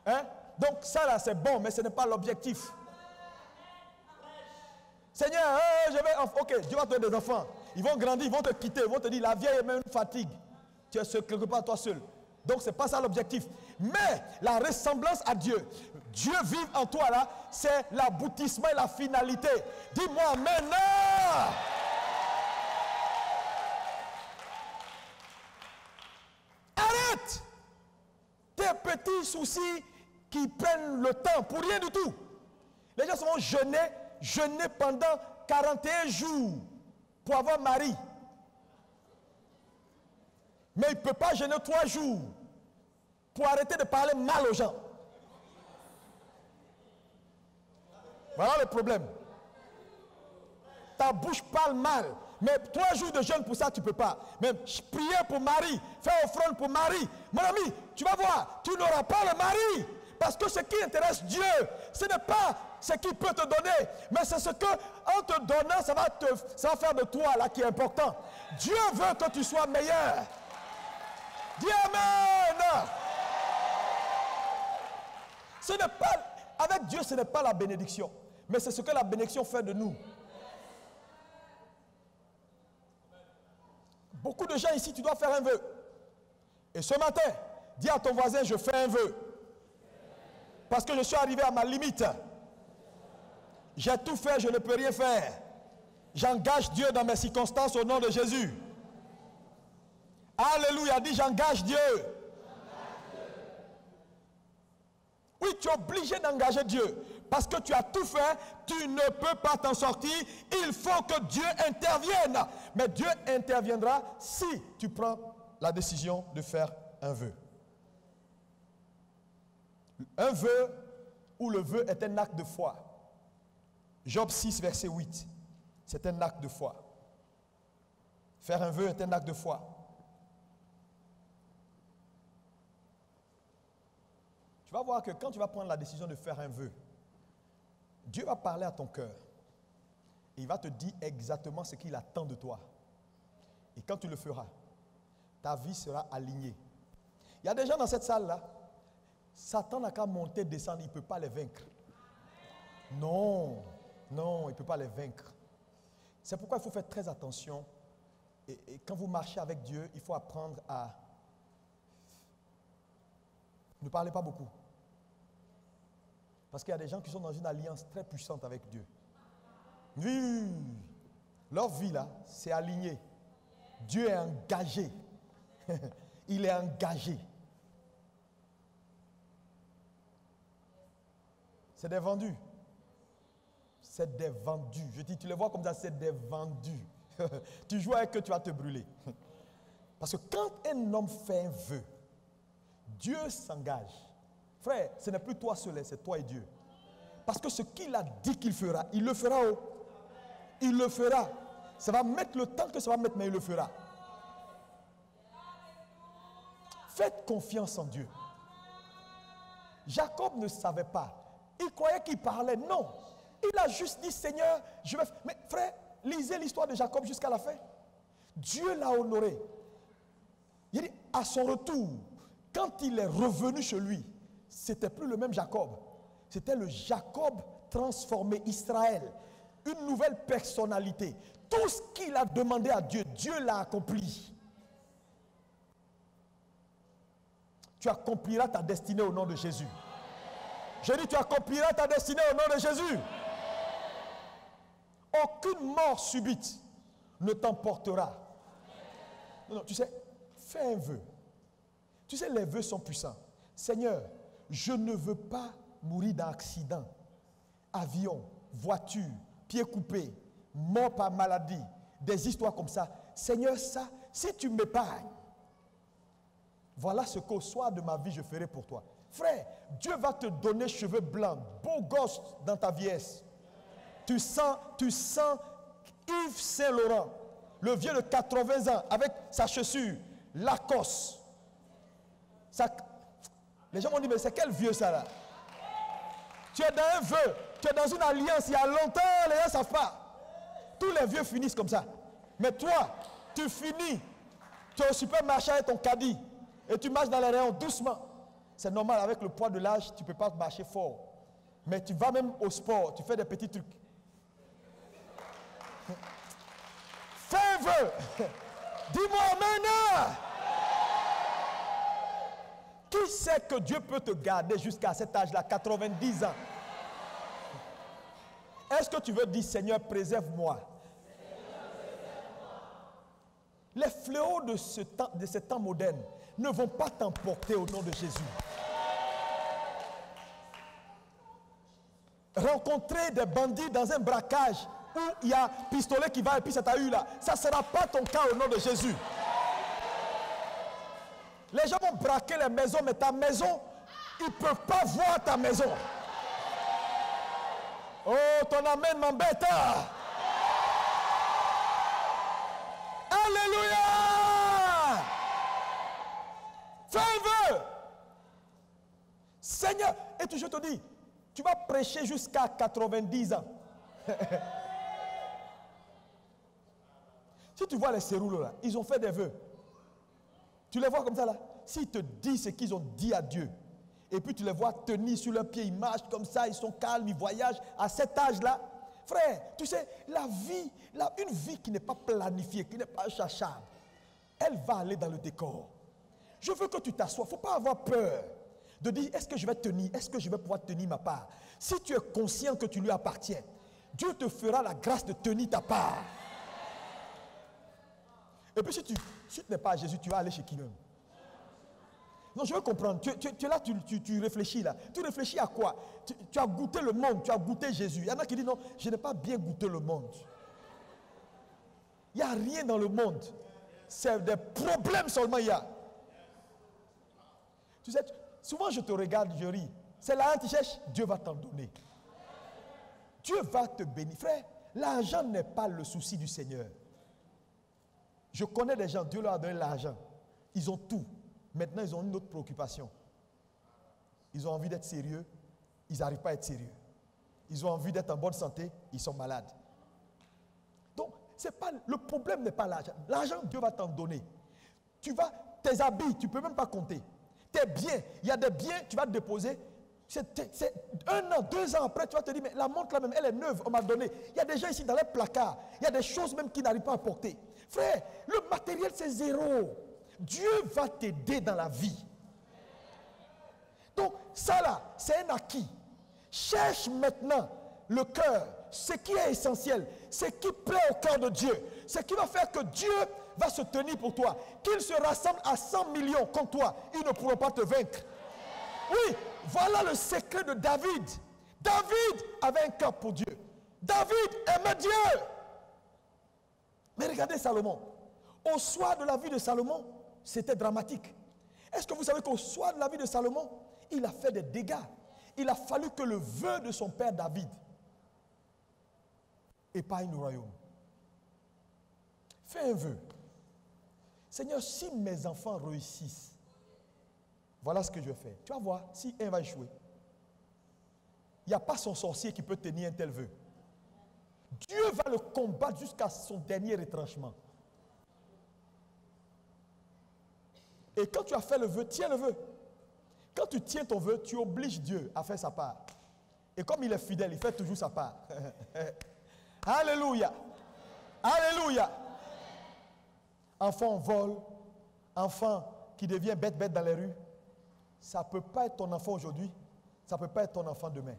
Hein? Donc ça là c'est bon, mais ce n'est pas l'objectif. Seigneur, ok, Dieu va te donner des enfants. Ils vont grandir, ils vont te quitter, ils vont te dire la vieille est même une fatigue. Tu es quelque part toi seul. Donc ce n'est pas ça l'objectif. Mais la ressemblance à Dieu, Dieu vit en toi là, c'est l'aboutissement et la finalité. Dis-moi maintenant. Arrête tes petits soucis qui prennent le temps pour rien du tout. Les gens se vont jeûner pendant 41 jours pour avoir mari. Mais il ne peut pas jeûner 3 jours pour arrêter de parler mal aux gens. Voilà le problème. Ta bouche parle mal. Mais 3 jours de jeûne pour ça, tu ne peux pas. Mais prier pour mari, faire offrande pour mari. Mon ami, tu vas voir, tu n'auras pas le mari. Parce que ce qui intéresse Dieu, ce n'est pas ce qu'il peut te donner, mais c'est ce que, en te donnant, ça va faire de toi là qui est important. Dieu veut que tu sois meilleur. Dis Amen. Ce n'est pas, avec Dieu, ce n'est pas la bénédiction, mais c'est ce que la bénédiction fait de nous. Beaucoup de gens ici, tu dois faire un vœu. Et ce matin, dis à ton voisin, je fais un vœu. Parce que je suis arrivé à ma limite. J'ai tout fait, je ne peux rien faire. J'engage Dieu dans mes circonstances au nom de Jésus. Alléluia, dis j'engage Dieu. Oui, tu es obligé d'engager Dieu. Parce que tu as tout fait, tu ne peux pas t'en sortir. Il faut que Dieu intervienne. Mais Dieu interviendra si tu prends la décision de faire un vœu. Un vœu où le vœu est un acte de foi. Job 6, verset 8. C'est un acte de foi. Faire un vœu est un acte de foi. Tu vas voir que quand tu vas prendre la décision de faire un vœu, Dieu va parler à ton cœur. Et il va te dire exactement ce qu'il attend de toi. Et quand tu le feras, ta vie sera alignée. Il y a des gens dans cette salle-là, Satan n'a qu'à monter, descendre, il ne peut pas les vaincre. Non, il ne peut pas les vaincre. C'est pourquoi il faut faire très attention Et quand vous marchez avec Dieu, il faut apprendre à ne parler pas beaucoup. Parce qu'il y a des gens qui sont dans une alliance très puissante avec Dieu. Oui, leur vie là, c'est aligné. Dieu est engagé. Il est engagé. C'est des vendus. C'est des vendus. Je dis, tu les vois comme ça, c'est des vendus. Tu joues avec eux, tu vas te brûler. Parce que quand un homme fait un vœu, Dieu s'engage. Frère, ce n'est plus toi seul, c'est toi et Dieu. Parce que ce qu'il a dit qu'il fera, il le fera. Oh. Il le fera. Ça va mettre le temps que ça va mettre, mais il le fera. Faites confiance en Dieu. Jacob ne savait pas. Il croyait qu'il parlait. Non. Il a juste dit, Seigneur, je vais... Mais frère, lisez l'histoire de Jacob jusqu'à la fin. Dieu l'a honoré. Il dit, à son retour, quand il est revenu chez lui, c'était plus le même Jacob. C'était le Jacob transformé, Israël. Une nouvelle personnalité. Tout ce qu'il a demandé à Dieu, Dieu l'a accompli. Tu accompliras ta destinée au nom de Jésus. Je dis, tu accompliras ta destinée au nom de Jésus. Aucune mort subite ne t'emportera. Non, tu sais, fais un vœu. Tu sais, les vœux sont puissants. Seigneur, je ne veux pas mourir d'accident. Avion, voiture, pied coupé, mort par maladie, des histoires comme ça. Seigneur, ça, si tu m'épargnes, voilà ce qu'au soir de ma vie je ferai pour toi. Frère, Dieu va te donner cheveux blancs, beau gosse dans ta vieillesse. Tu sens Yves Saint-Laurent, le vieux de 80 ans, avec sa chaussure, Lacoste. Les gens m'ont dit, mais c'est quel vieux ça là? Tu es dans un vœu, tu es dans une alliance, il y a longtemps, les gens ne savent pas. Tous les vieux finissent comme ça. Mais toi, tu finis, tu es au supermarché avec ton caddie et tu marches dans les rayons doucement. C'est normal, avec le poids de l'âge, tu ne peux pas marcher fort. Mais tu vas même au sport, tu fais des petits trucs. Fais un vœu. Dis-moi amen. Qui sait que Dieu peut te garder jusqu'à cet âge-là, 90 ans? Est-ce que tu veux dire, Seigneur, préserve-moi? Les fléaux de ce temps moderne ne vont pas t'emporter au nom de Jésus. Rencontrer des bandits dans un braquage où il y a un pistolet qui va et puis ça t'a eu là, ça ne sera pas ton cas au nom de Jésus. Les gens vont braquer les maisons, mais ta maison, ils ne peuvent pas voir ta maison. Oh, ton amen m'embête. Alléluia! Fais un vœu. Seigneur, et je te dis, tu vas prêcher jusqu'à 90 ans. Si tu vois les céroules là, ils ont fait des vœux. Tu les vois comme ça là. S'ils te disent ce qu'ils ont dit à Dieu, et puis tu les vois tenir sur leurs pieds, ils marchent comme ça, ils sont calmes, ils voyagent à cet âge-là. Frère, tu sais, la vie, une vie qui n'est pas planifiée, qui n'est pas chachable, elle va aller dans le décor. Je veux que tu t'assoies, il ne faut pas avoir peur de dire, est-ce que je vais tenir, est-ce que je vais pouvoir tenir ma part? Si tu es conscient que tu lui appartiens, Dieu te fera la grâce de tenir ta part. Et puis si tu n'es pas à Jésus, tu vas aller chez qui même? Non, je veux comprendre. Tu es là, tu réfléchis là. Tu réfléchis à quoi? Tu as goûté le monde, tu as goûté Jésus. Il y en a qui disent non, je n'ai pas bien goûté le monde. Il n'y a rien dans le monde. C'est des problèmes seulement il y a. Tu sais, souvent je te regarde, je ris. C'est l'argent que tu cherches, Dieu va t'en donner. Dieu va te bénir. Frère, l'argent n'est pas le souci du Seigneur. Je connais des gens, Dieu leur a donné l'argent. Ils ont tout. Maintenant, ils ont une autre préoccupation. Ils ont envie d'être sérieux, ils n'arrivent pas à être sérieux. Ils ont envie d'être en bonne santé, ils sont malades. Donc, le problème n'est pas l'argent. L'argent, Dieu va t'en donner. Tes habits, tu ne peux même pas compter. Tes biens, il y a des biens, tu vas te déposer. C'est 1 an, 2 ans après, tu vas te dire, mais la montre là même, elle est neuve, on m'a donné. Il y a des gens ici dans les placards, il y a des choses même qu'ils n'arrivent pas à porter. Frère, le matériel c'est zéro. Dieu va t'aider dans la vie. Donc ça là, c'est un acquis. Cherche maintenant le cœur, ce qui est essentiel, ce qui plaît au cœur de Dieu, ce qui va faire que Dieu va se tenir pour toi. Qu'il se rassemble à 100 millions contre toi, ils ne pourront pas te vaincre. Oui, voilà le secret de David. David avait un cœur pour Dieu. David aimait Dieu. Mais regardez Salomon. Au soir de la vie de Salomon, c'était dramatique. Est-ce que vous savez qu'au soir de la vie de Salomon, il a fait des dégâts? Il a fallu que le vœu de son père David épargne le royaume. Fais un vœu. Seigneur, si mes enfants réussissent, voilà ce que je vais faire. Tu vas voir si un va échouer. Il n'y a pas son sorcier qui peut tenir un tel vœu. Dieu va le combattre jusqu'à son dernier retranchement. Et quand tu as fait le vœu, tiens le vœu. Quand tu tiens ton vœu, tu obliges Dieu à faire sa part. Et comme il est fidèle, il fait toujours sa part. Alléluia. Alléluia. Enfant vole, enfant qui devient bête dans les rues, ça ne peut pas être ton enfant aujourd'hui, ça ne peut pas être ton enfant demain.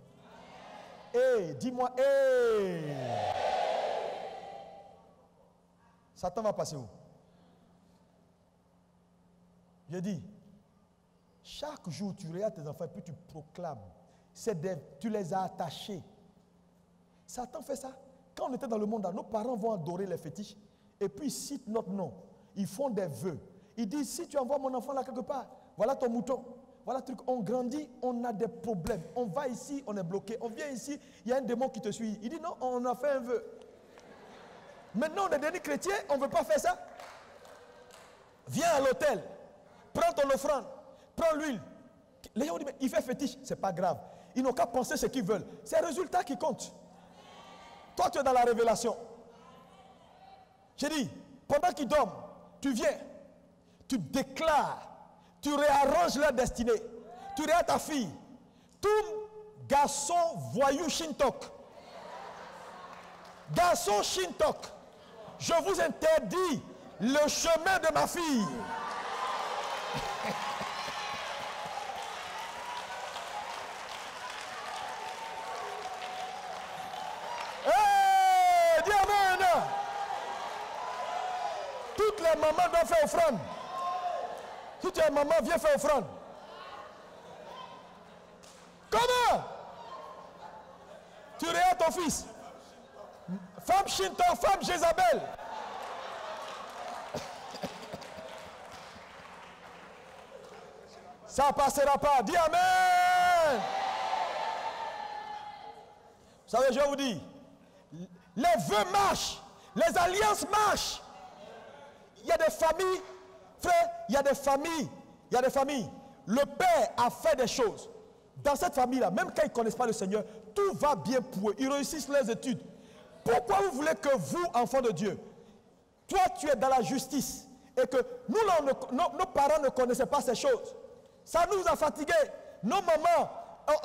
Hey, dis-moi, hey! Satan va passer où? Je dis, chaque jour tu regardes tes enfants et puis tu proclames, tu les as attachés. Satan fait ça. Quand on était dans le monde, nos parents vont adorer les fétiches et puis ils citent notre nom. Ils font des vœux. Ils disent, si tu envoies mon enfant là quelque part, voilà ton mouton. Voilà le truc, on grandit, on a des problèmes. On va ici, on est bloqué. On vient ici, il y a un démon qui te suit. Il dit non, on a fait un vœu. Maintenant, on est devenu chrétien, on ne veut pas faire ça. Viens à l'hôtel, prends ton offrande, prends l'huile. Les gens disent, mais il fait fétiche, ce n'est pas grave. Ils n'ont qu'à penser ce qu'ils veulent. C'est le résultat qui compte. Toi, tu es dans la révélation. J'ai dit, pendant qu'ils dorment, tu viens, tu déclares. Tu réarranges leur destinée. Tu regardes ta fille. Tout garçon voyou Shintok. Garçon Shintok. Je vous interdis le chemin de ma fille. Hey, dis amen. Toutes les mamans doivent faire offrande. Si tu es maman, viens faire offrande. Comment? Tu regardes ton fils. Femme Shinto, femme Jézabel. Ça ne passera pas. Dis amen. Vous savez, je vous dis, les vœux marchent, les alliances marchent. Il y a des familles. Frère, il y a des familles, le père a fait des choses. Dans cette famille-là, même quand ils ne connaissent pas le Seigneur, tout va bien pour eux. Ils réussissent leurs études. Pourquoi vous voulez que vous, enfants de Dieu, toi tu es dans la justice et que nous, là, nos parents ne connaissaient pas ces choses? Ça nous a fatigués. Nos mamans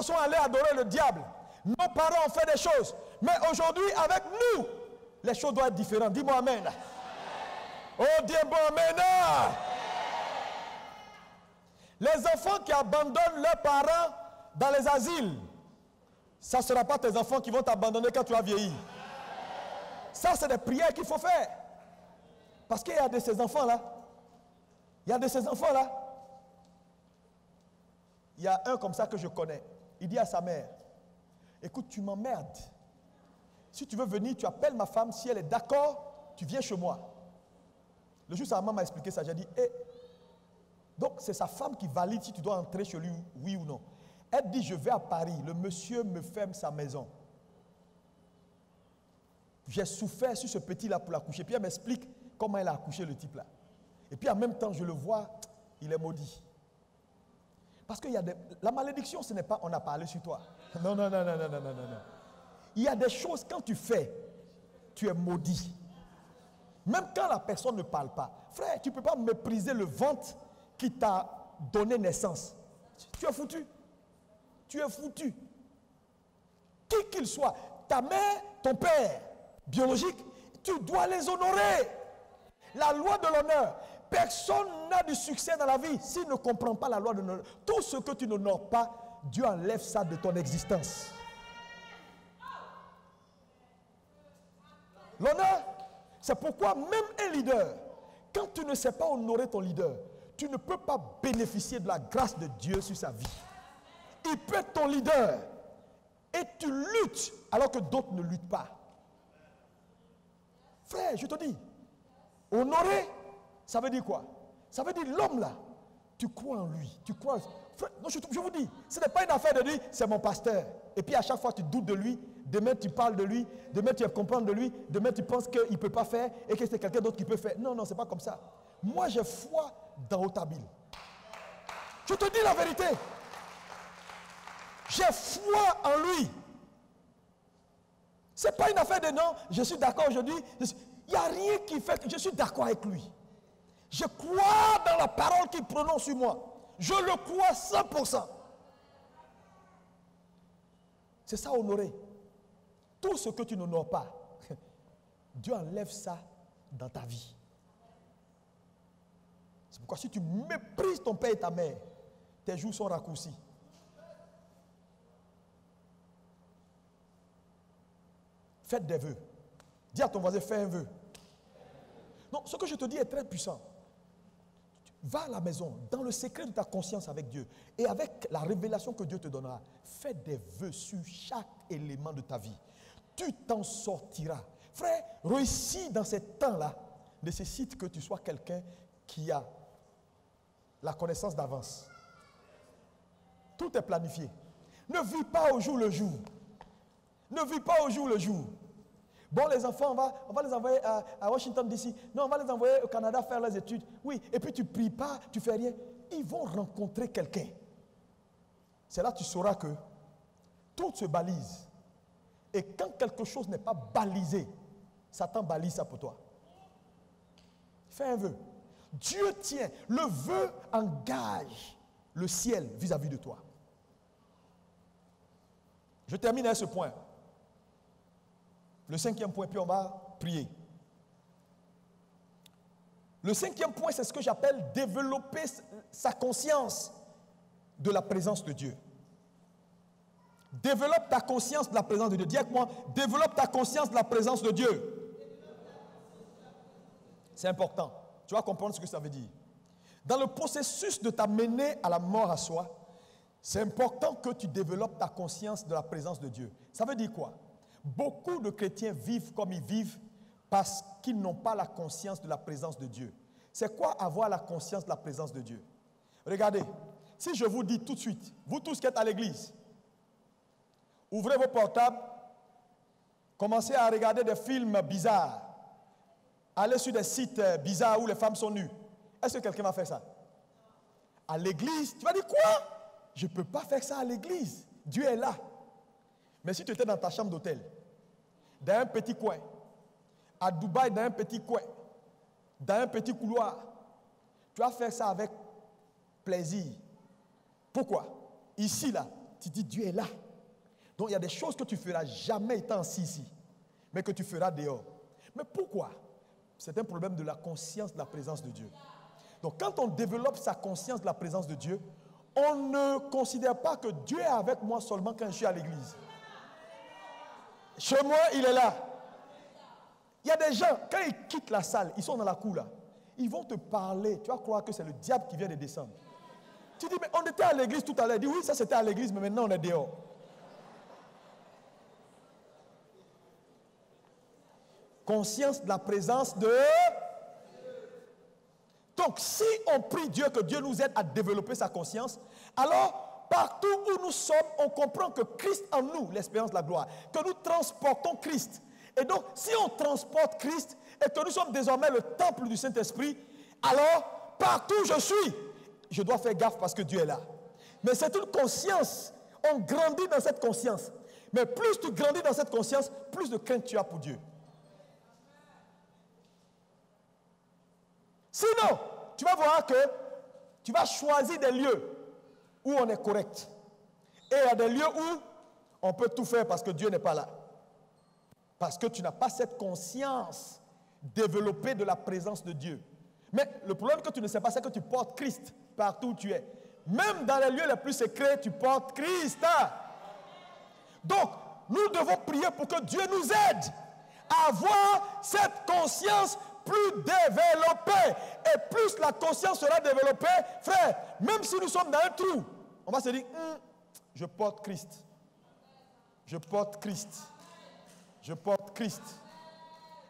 sont allées adorer le diable. Nos parents ont fait des choses. Mais aujourd'hui, avec nous, les choses doivent être différentes. Dis-moi amen. Oh, dis bon amen. Les enfants qui abandonnent leurs parents dans les asiles, ça ne sera pas tes enfants qui vont t'abandonner quand tu vas vieillir. Ça, c'est des prières qu'il faut faire. Parce qu'il y a de ces enfants-là. Il y a un comme ça que je connais. Il dit à sa mère, écoute, tu m'emmerdes. Si tu veux venir, tu appelles ma femme. Si elle est d'accord, tu viens chez moi. Le jour où sa maman m'a expliqué ça, j'ai dit, donc c'est sa femme qui valide si tu dois entrer chez lui, oui ou non. Elle dit, je vais à Paris, le monsieur me ferme sa maison. J'ai souffert sur ce petit-là pour l'accoucher. Puis elle m'explique comment elle a accouché le type-là. Et puis en même temps, je le vois, il est maudit. Parce que la malédiction, ce n'est pas on a parlé sur toi. Non. Il y a des choses, quand tu fais, tu es maudit. Même quand la personne ne parle pas. Frère, tu ne peux pas mépriser le ventre qui t'a donné naissance. Tu es foutu. Tu es foutu. Qui qu'il soit, ta mère, ton père, biologique, tu dois les honorer. La loi de l'honneur. Personne n'a du succès dans la vie s'il ne comprend pas la loi de l'honneur. Tout ce que tu n'honores pas, Dieu enlève ça de ton existence. L'honneur, c'est pourquoi même un leader, quand tu ne sais pas honorer ton leader, tu ne peux pas bénéficier de la grâce de Dieu sur sa vie. Il peut être ton leader et tu luttes alors que d'autres ne luttent pas. Frère, je te dis, honorer, ça veut dire quoi? Ça veut dire l'homme là, tu crois en lui, tu crois. Frère, non, je vous dis, ce n'est pas une affaire de dire c'est mon pasteur. Et puis à chaque fois tu doutes de lui, demain tu parles de lui, demain tu comprends de lui, demain tu penses qu'il ne peut pas faire et que c'est quelqu'un d'autre qui peut faire. Non, non, ce n'est pas comme ça. Moi j'ai foi dans Otabil. Je te dis la vérité. J'ai foi en lui. Ce n'est pas une affaire de non, je suis d'accord aujourd'hui. Il n'y a rien qui fait que je suis d'accord avec lui. Je crois dans la parole qu'il prononce sur moi. Je le crois 100%. C'est ça honorer. Tout ce que tu n'honores pas, Dieu enlève ça dans ta vie. C'est pourquoi si tu méprises ton père et ta mère, tes jours sont raccourcis. Faites des vœux. Dis à ton voisin, fais un vœu. Non, ce que je te dis est très puissant. Va à la maison, dans le secret de ta conscience avec Dieu et avec la révélation que Dieu te donnera. Fais des vœux sur chaque élément de ta vie. Tu t'en sortiras. Frère, réussir dans ces temps-là nécessite que tu sois quelqu'un qui a la connaissance d'avance. Tout est planifié. Ne vis pas au jour le jour. Ne vis pas au jour le jour. Bon, les enfants, on va les envoyer à Washington DC. Non, on va les envoyer au Canada faire leurs études. Oui, et puis tu ne pries pas, tu ne fais rien. Ils vont rencontrer quelqu'un. C'est là que tu sauras que tout se balise. Et quand quelque chose n'est pas balisé, Satan balise ça pour toi. Fais un vœu. Dieu tient. Le vœu engage le ciel vis-à-vis de toi. Je termine à ce point. Le 5e point, puis on va prier. Le 5e point, c'est ce que j'appelle développer sa conscience de la présence de Dieu. Développe ta conscience de la présence de Dieu. Dis avec moi, développe ta conscience de la présence de Dieu. C'est important. Tu vas comprendre ce que ça veut dire. Dans le processus de t'amener à la mort à soi, c'est important que tu développes ta conscience de la présence de Dieu. Ça veut dire quoi? Beaucoup de chrétiens vivent comme ils vivent parce qu'ils n'ont pas la conscience de la présence de Dieu. C'est quoi avoir la conscience de la présence de Dieu? Regardez, si je vous dis tout de suite, vous tous qui êtes à l'église, ouvrez vos portables, commencez à regarder des films bizarres, allez sur des sites bizarres où les femmes sont nues. Est-ce que quelqu'un va faire ça? À l'église, tu vas dire quoi? Je ne peux pas faire ça à l'église. Dieu est là. Mais si tu étais dans ta chambre d'hôtel, dans un petit coin, à Dubaï, dans un petit coin, dans un petit couloir, tu vas faire ça avec plaisir. Pourquoi? Ici, là, tu dis Dieu est là. Donc il y a des choses que tu ne feras jamais étant assis ici, mais que tu feras dehors. Mais pourquoi? C'est un problème de la conscience de la présence de Dieu. Donc quand on développe sa conscience de la présence de Dieu, on ne considère pas que Dieu est avec moi seulement quand je suis à l'église. Chez moi, il est là. Il y a des gens, quand ils quittent la salle, ils sont dans la cour là, ils vont te parler. Tu vas croire que c'est le diable qui vient de descendre. Tu dis, mais on était à l'église tout à l'heure. Il dit, oui, ça c'était à l'église, mais maintenant on est dehors. Conscience de la présence de... Donc, si on prie Dieu, que Dieu nous aide à développer sa conscience, alors... Partout où nous sommes, on comprend que Christ en nous, l'espérance de la gloire, que nous transportons Christ. Et donc, si on transporte Christ et que nous sommes désormais le temple du Saint-Esprit, alors, partout où je suis, je dois faire gaffe parce que Dieu est là. Mais c'est une conscience. On grandit dans cette conscience. Mais plus tu grandis dans cette conscience, plus de crainte tu as pour Dieu. Sinon, tu vas voir que tu vas choisir des lieux où on est correct. Et il y a des lieux où on peut tout faire parce que Dieu n'est pas là. Parce que tu n'as pas cette conscience développer de la présence de Dieu. Mais le problème que tu ne sais pas, c'est que tu portes Christ partout où tu es. Même dans les lieux les plus secrets, tu portes Christ. Donc, nous devons prier pour que Dieu nous aide à avoir cette conscience plus développée. Et plus la conscience sera développée, frère, même si nous sommes dans un trou, on va se dire, je porte Christ. Je porte Christ. Je porte Christ.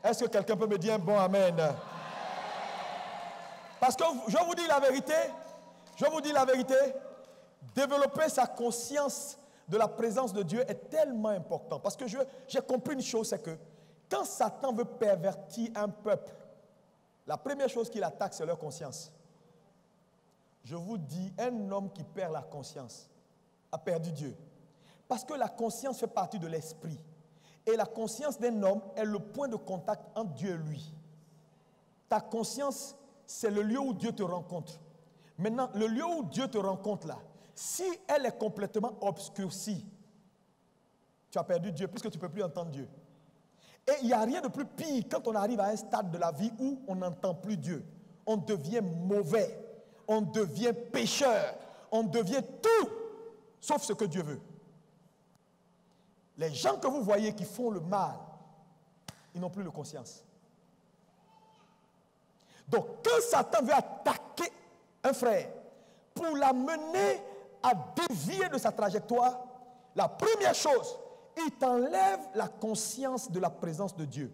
Est-ce que quelqu'un peut me dire un bon amen? Parce que je vous dis la vérité, développer sa conscience de la présence de Dieu est tellement important. Parce que j'ai compris une chose, c'est que quand Satan veut pervertir un peuple, la première chose qu'il attaque, c'est leur conscience. Je vous dis, un homme qui perd la conscience a perdu Dieu. Parce que la conscience fait partie de l'esprit. Et la conscience d'un homme est le point de contact entre Dieu et lui. Ta conscience, c'est le lieu où Dieu te rencontre. Maintenant, le lieu où Dieu te rencontre là, si elle est complètement obscurcie, tu as perdu Dieu puisque tu ne peux plus entendre Dieu. Et il n'y a rien de plus pire quand on arrive à un stade de la vie où on n'entend plus Dieu. On devient mauvais, on devient pécheur, on devient tout sauf ce que Dieu veut. Les gens que vous voyez qui font le mal, ils n'ont plus de conscience. Donc, quand Satan veut attaquer un frère pour l'amener à dévier de sa trajectoire, la première chose, il t'enlève la conscience de la présence de Dieu.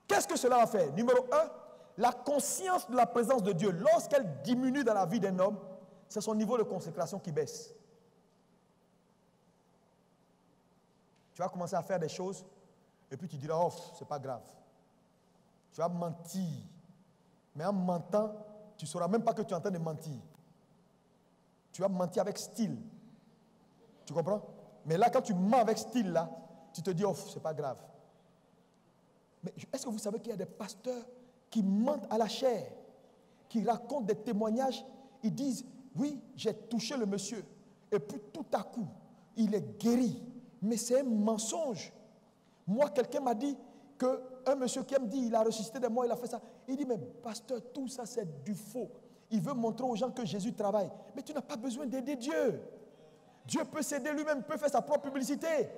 Qu'est-ce que cela va faire? Numéro 1, la conscience de la présence de Dieu, lorsqu'elle diminue dans la vie d'un homme, c'est son niveau de consécration qui baisse. Tu vas commencer à faire des choses et puis tu diras, oh, c'est pas grave. Tu vas mentir. Mais en mentant, tu ne sauras même pas que tu es en train de mentir. Tu vas mentir avec style. Tu comprends? Mais là, quand tu mens avec style, là, tu te dis, oh, c'est pas grave. Mais est-ce que vous savez qu'il y a des pasteurs qui mentent à la chair, qui racontent des témoignages, ils disent, oui, j'ai touché le monsieur, et puis tout à coup, il est guéri. Mais c'est un mensonge. Moi, quelqu'un m'a dit qu'un monsieur qui me dit, il a ressuscité des morts, il a fait ça. Il dit, mais pasteur, tout ça c'est du faux. Il veut montrer aux gens que Jésus travaille. Mais tu n'as pas besoin d'aider Dieu. Dieu peut s'aider lui-même, peut faire sa propre publicité.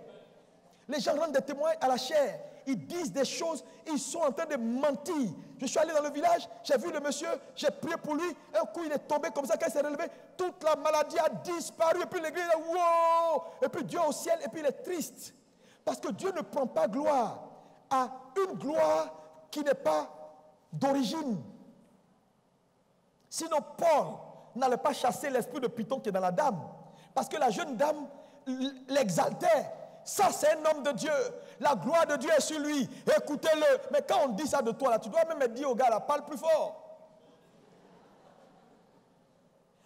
Les gens rendent des témoins à la chair. Ils disent des choses, ils sont en train de mentir. Je suis allé dans le village, j'ai vu le monsieur, j'ai prié pour lui. Un coup, il est tombé comme ça, quand il s'est relevé, toute la maladie a disparu. Et puis l'église, wow! Et puis Dieu au ciel, et puis il est triste. Parce que Dieu ne prend pas gloire à une gloire qui n'est pas d'origine. Sinon, Paul n'allait pas chasser l'esprit de Python qui est dans la dame. Parce que la jeune dame l'exaltait. Ça, c'est un homme de Dieu. La gloire de Dieu est sur lui. Écoutez-le. Mais quand on dit ça de toi, là, tu dois même dire au gars, là, parle plus fort.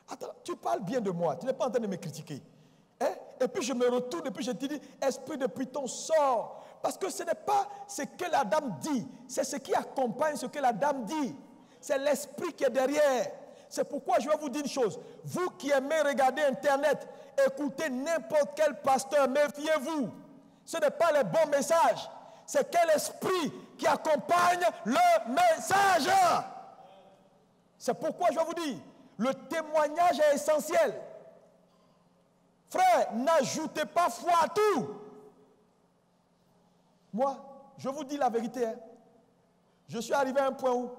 Attends, tu parles bien de moi. Tu n'es pas en train de me critiquer. Hein? Et puis je me retourne et puis je te dis, esprit de Python, sort. Parce que ce n'est pas ce que la dame dit. C'est ce qui accompagne ce que la dame dit. C'est l'esprit qui est derrière. C'est pourquoi je vais vous dire une chose. Vous qui aimez regarder Internet, écoutez n'importe quel pasteur, méfiez-vous. Ce n'est pas les bons messages. C'est quel esprit qui accompagne le message. C'est pourquoi je vais vous dire, le témoignage est essentiel. Frère, n'ajoutez pas foi à tout. Moi, je vous dis la vérité. Hein. Je suis arrivé à un point où,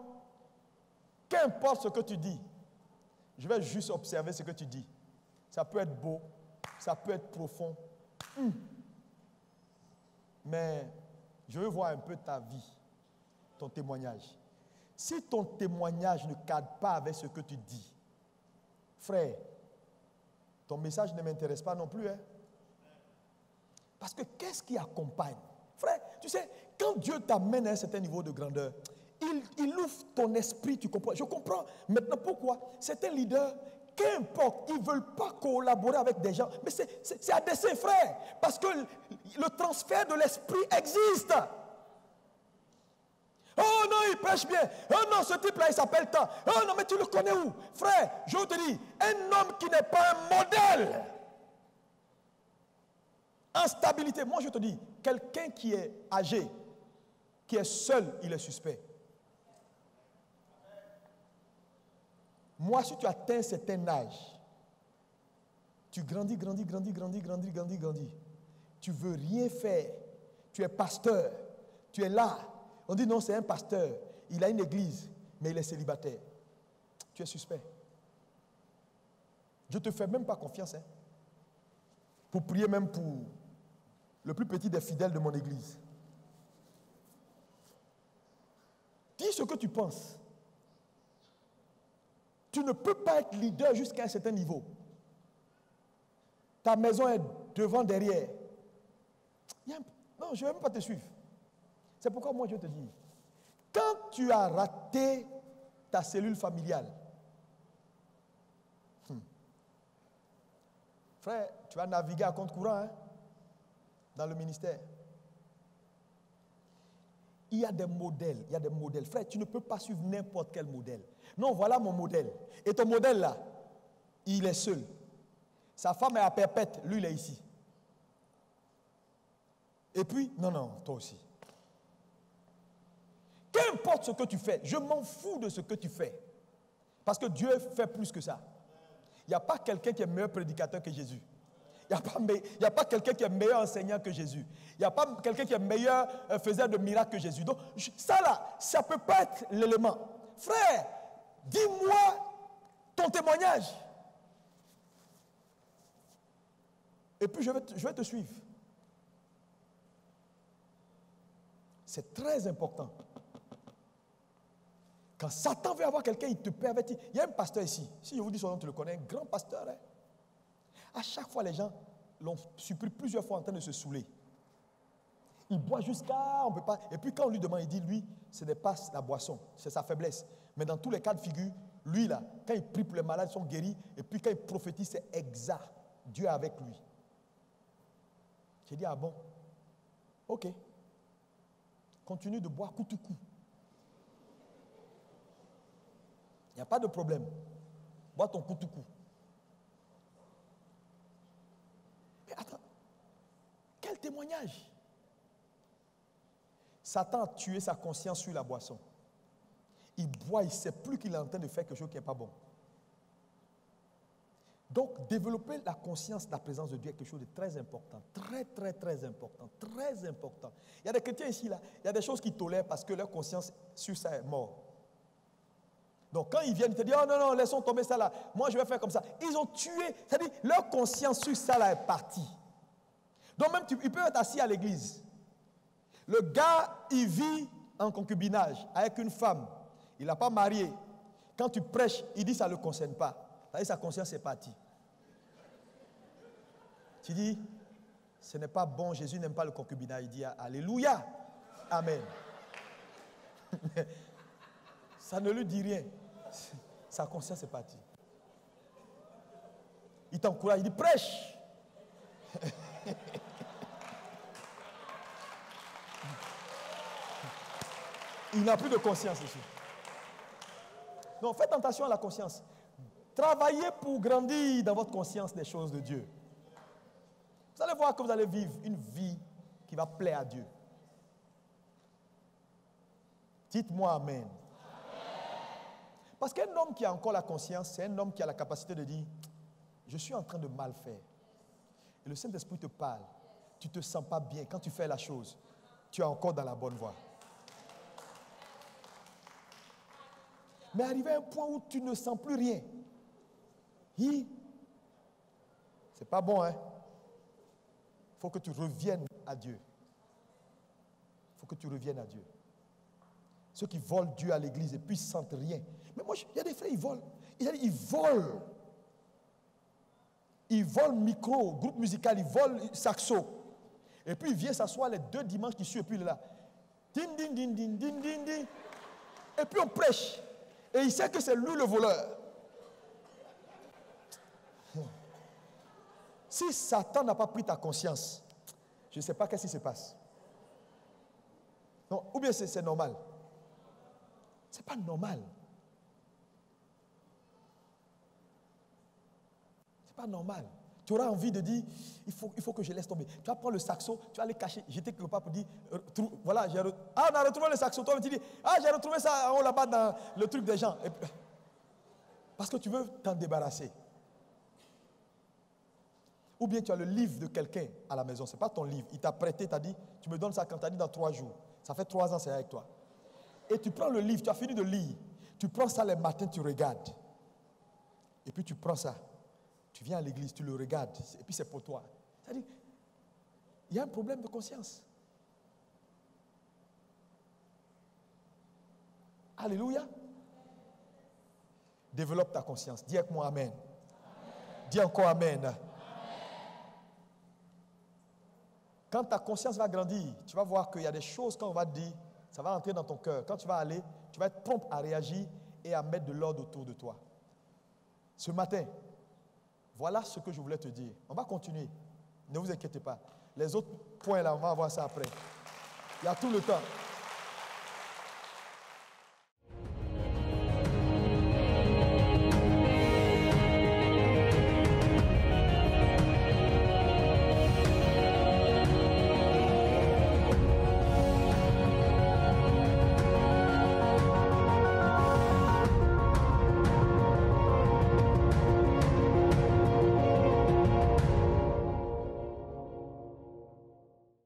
qu'importe ce que tu dis, je vais juste observer ce que tu dis. Ça peut être beau, ça peut être profond. Mais je veux voir un peu ta vie, ton témoignage. Si ton témoignage ne cadre pas avec ce que tu dis, frère, ton message ne m'intéresse pas non plus. Hein? Parce que qu'est-ce qui accompagne? Frère, tu sais, quand Dieu t'amène à un certain niveau de grandeur, il ouvre ton esprit, tu comprends? Je comprends maintenant pourquoi certains leaders, qu'importe, ils ne veulent pas collaborer avec des gens. Mais c'est à dessein, frère. Parce que le transfert de l'esprit existe. Oh non, il prêche bien. Oh non, ce type-là, il s'appelle tant. Oh non, mais tu le connais où? Frère, je te dis, un homme qui n'est pas un modèle en stabilité. Moi, je te dis, quelqu'un qui est âgé, qui est seul, il est suspect. Moi, si tu atteins un certain âge, tu grandis. Tu veux rien faire. Tu es pasteur. Tu es là. On dit non, c'est un pasteur. Il a une église, mais il est célibataire. Tu es suspect. Je ne te fais même pas confiance. Hein, pour prier même pour le plus petit des fidèles de mon église. Dis ce que tu penses. Tu ne peux pas être leader jusqu'à un certain niveau. Ta maison est devant, derrière. Non, je ne vais même pas te suivre. C'est pourquoi moi je te dis, quand tu as raté ta cellule familiale, frère, tu vas naviguer à compte courant hein, dans le ministère. Il y a des modèles, Frère, tu ne peux pas suivre n'importe quel modèle. Non, voilà mon modèle. Et ton modèle là, il est seul. Sa femme est à perpète, lui il est ici. Et puis, non, toi aussi. Qu'importe ce que tu fais, je m'en fous de ce que tu fais. Parce que Dieu fait plus que ça. Il n'y a pas quelqu'un qui est meilleur prédicateur que Jésus. Il n'y a pas quelqu'un qui est meilleur enseignant que Jésus. Il n'y a pas quelqu'un qui est meilleur faiseur de miracles que Jésus. Donc, ça là, ça ne peut pas être l'élément. Frère, dis-moi ton témoignage. Et puis, je vais te suivre. C'est très important. Quand Satan veut avoir quelqu'un, il te pervertit. Il y a un pasteur ici. Si je vous dis son nom, tu le connais, un grand pasteur. Hein? À chaque fois, les gens l'ont surpris plusieurs fois en train de se saouler. Il boit jusqu'à... on peut pas. Et puis quand on lui demande, il dit, lui, ce n'est pas la boisson, c'est sa faiblesse. Mais dans tous les cas de figure, lui, là, quand il prie pour les malades, ils sont guéris. Et puis quand il prophétise, c'est exact. Dieu est avec lui. J'ai dit, ah bon? Ok. Continue de boire coup tout coup. Il n'y a pas de problème. Bois ton coup tout coup. Mais attends, quel témoignage? Satan a tué sa conscience sur la boisson. Il boit, il ne sait plus qu'il est en train de faire quelque chose qui n'est pas bon. Donc, développer la conscience de la présence de Dieu est quelque chose de très important. Très important. Très important. Il y a des chrétiens ici, là, il y a des choses qu'ils tolèrent parce que leur conscience sur ça est morte. Donc, quand ils viennent, ils te disent, oh non, laissons tomber ça là. Moi, je vais faire comme ça. Ils ont tué, c'est-à-dire, leur conscience sur ça là est partie. Donc, même, ils peuvent être assis à l'église. Le gars, il vit en concubinage avec une femme. Il n'a pas marié. Quand tu prêches, il dit, ça ne le concerne pas. C'est-à-dire, sa conscience est partie. Tu dis, ce n'est pas bon, Jésus n'aime pas le concubinage. Il dit, alléluia, amen. Ça ne lui dit rien. Sa conscience est partie. Il t'encourage, il dit prêche. Il n'a plus de conscience ici. Donc faites attention à la conscience. Travaillez pour grandir dans votre conscience des choses de Dieu. Vous allez voir que vous allez vivre une vie qui va plaire à Dieu. Dites-moi amen. Parce qu'un homme qui a encore la conscience, c'est un homme qui a la capacité de dire, je suis en train de mal faire. Et le Saint-Esprit te parle. Tu ne te sens pas bien. Quand tu fais la chose, tu es encore dans la bonne voie. Mais arrivé à un point où tu ne sens plus rien, c'est pas bon, hein? Il faut que tu reviennes à Dieu. Il faut que tu reviennes à Dieu. Ceux qui volent Dieu à l'église et puis ils ne sentent rien. Mais moi, il y a des frères, ils volent. Ils volent. Ils volent micro, groupe musical, ils volent saxo. Et puis il vient s'asseoir les 2 dimanches qui suivent et puis il est là. Din, din, din, din, din, din, din. Et puis on prêche. Et il sait que c'est lui le voleur. Si Satan n'a pas pris ta conscience, je ne sais pas qu'est-ce qui se passe. Non, ou bien c'est normal. Ce n'est pas normal. Ce n'est pas normal. Tu auras envie de dire, il faut que je laisse tomber. Tu vas prendre le saxo, tu vas aller cacher, jeter quelque part pour dire, voilà, on a retrouvé le saxo. Toi, tu dis, j'ai retrouvé ça en haut là-bas dans le truc des gens. Et puis, Parce que tu veux t'en débarrasser. Ou bien tu as le livre de quelqu'un à la maison. Ce n'est pas ton livre. Il t'a prêté, t'a dit, tu me donnes ça quand tu as dit dans 3 jours. Ça fait 3 ans, c'est avec toi. Et tu prends le livre, tu as fini de lire. Tu prends ça les matins, tu regardes. Et puis tu prends ça. Tu viens à l'église, tu le regardes. Et puis c'est pour toi. C'est-à-dire, il y a un problème de conscience. Alléluia. Développe ta conscience. Dis avec moi amen. Dis encore amen. Quand ta conscience va grandir, tu vas voir qu'il y a des choses, quand on va te dire, ça va entrer dans ton cœur. Quand tu vas aller, tu vas être prompt à réagir et à mettre de l'ordre autour de toi. Ce matin, voilà ce que je voulais te dire. On va continuer. Ne vous inquiétez pas. Les autres points là, on va voir ça après. Il y a tout le temps.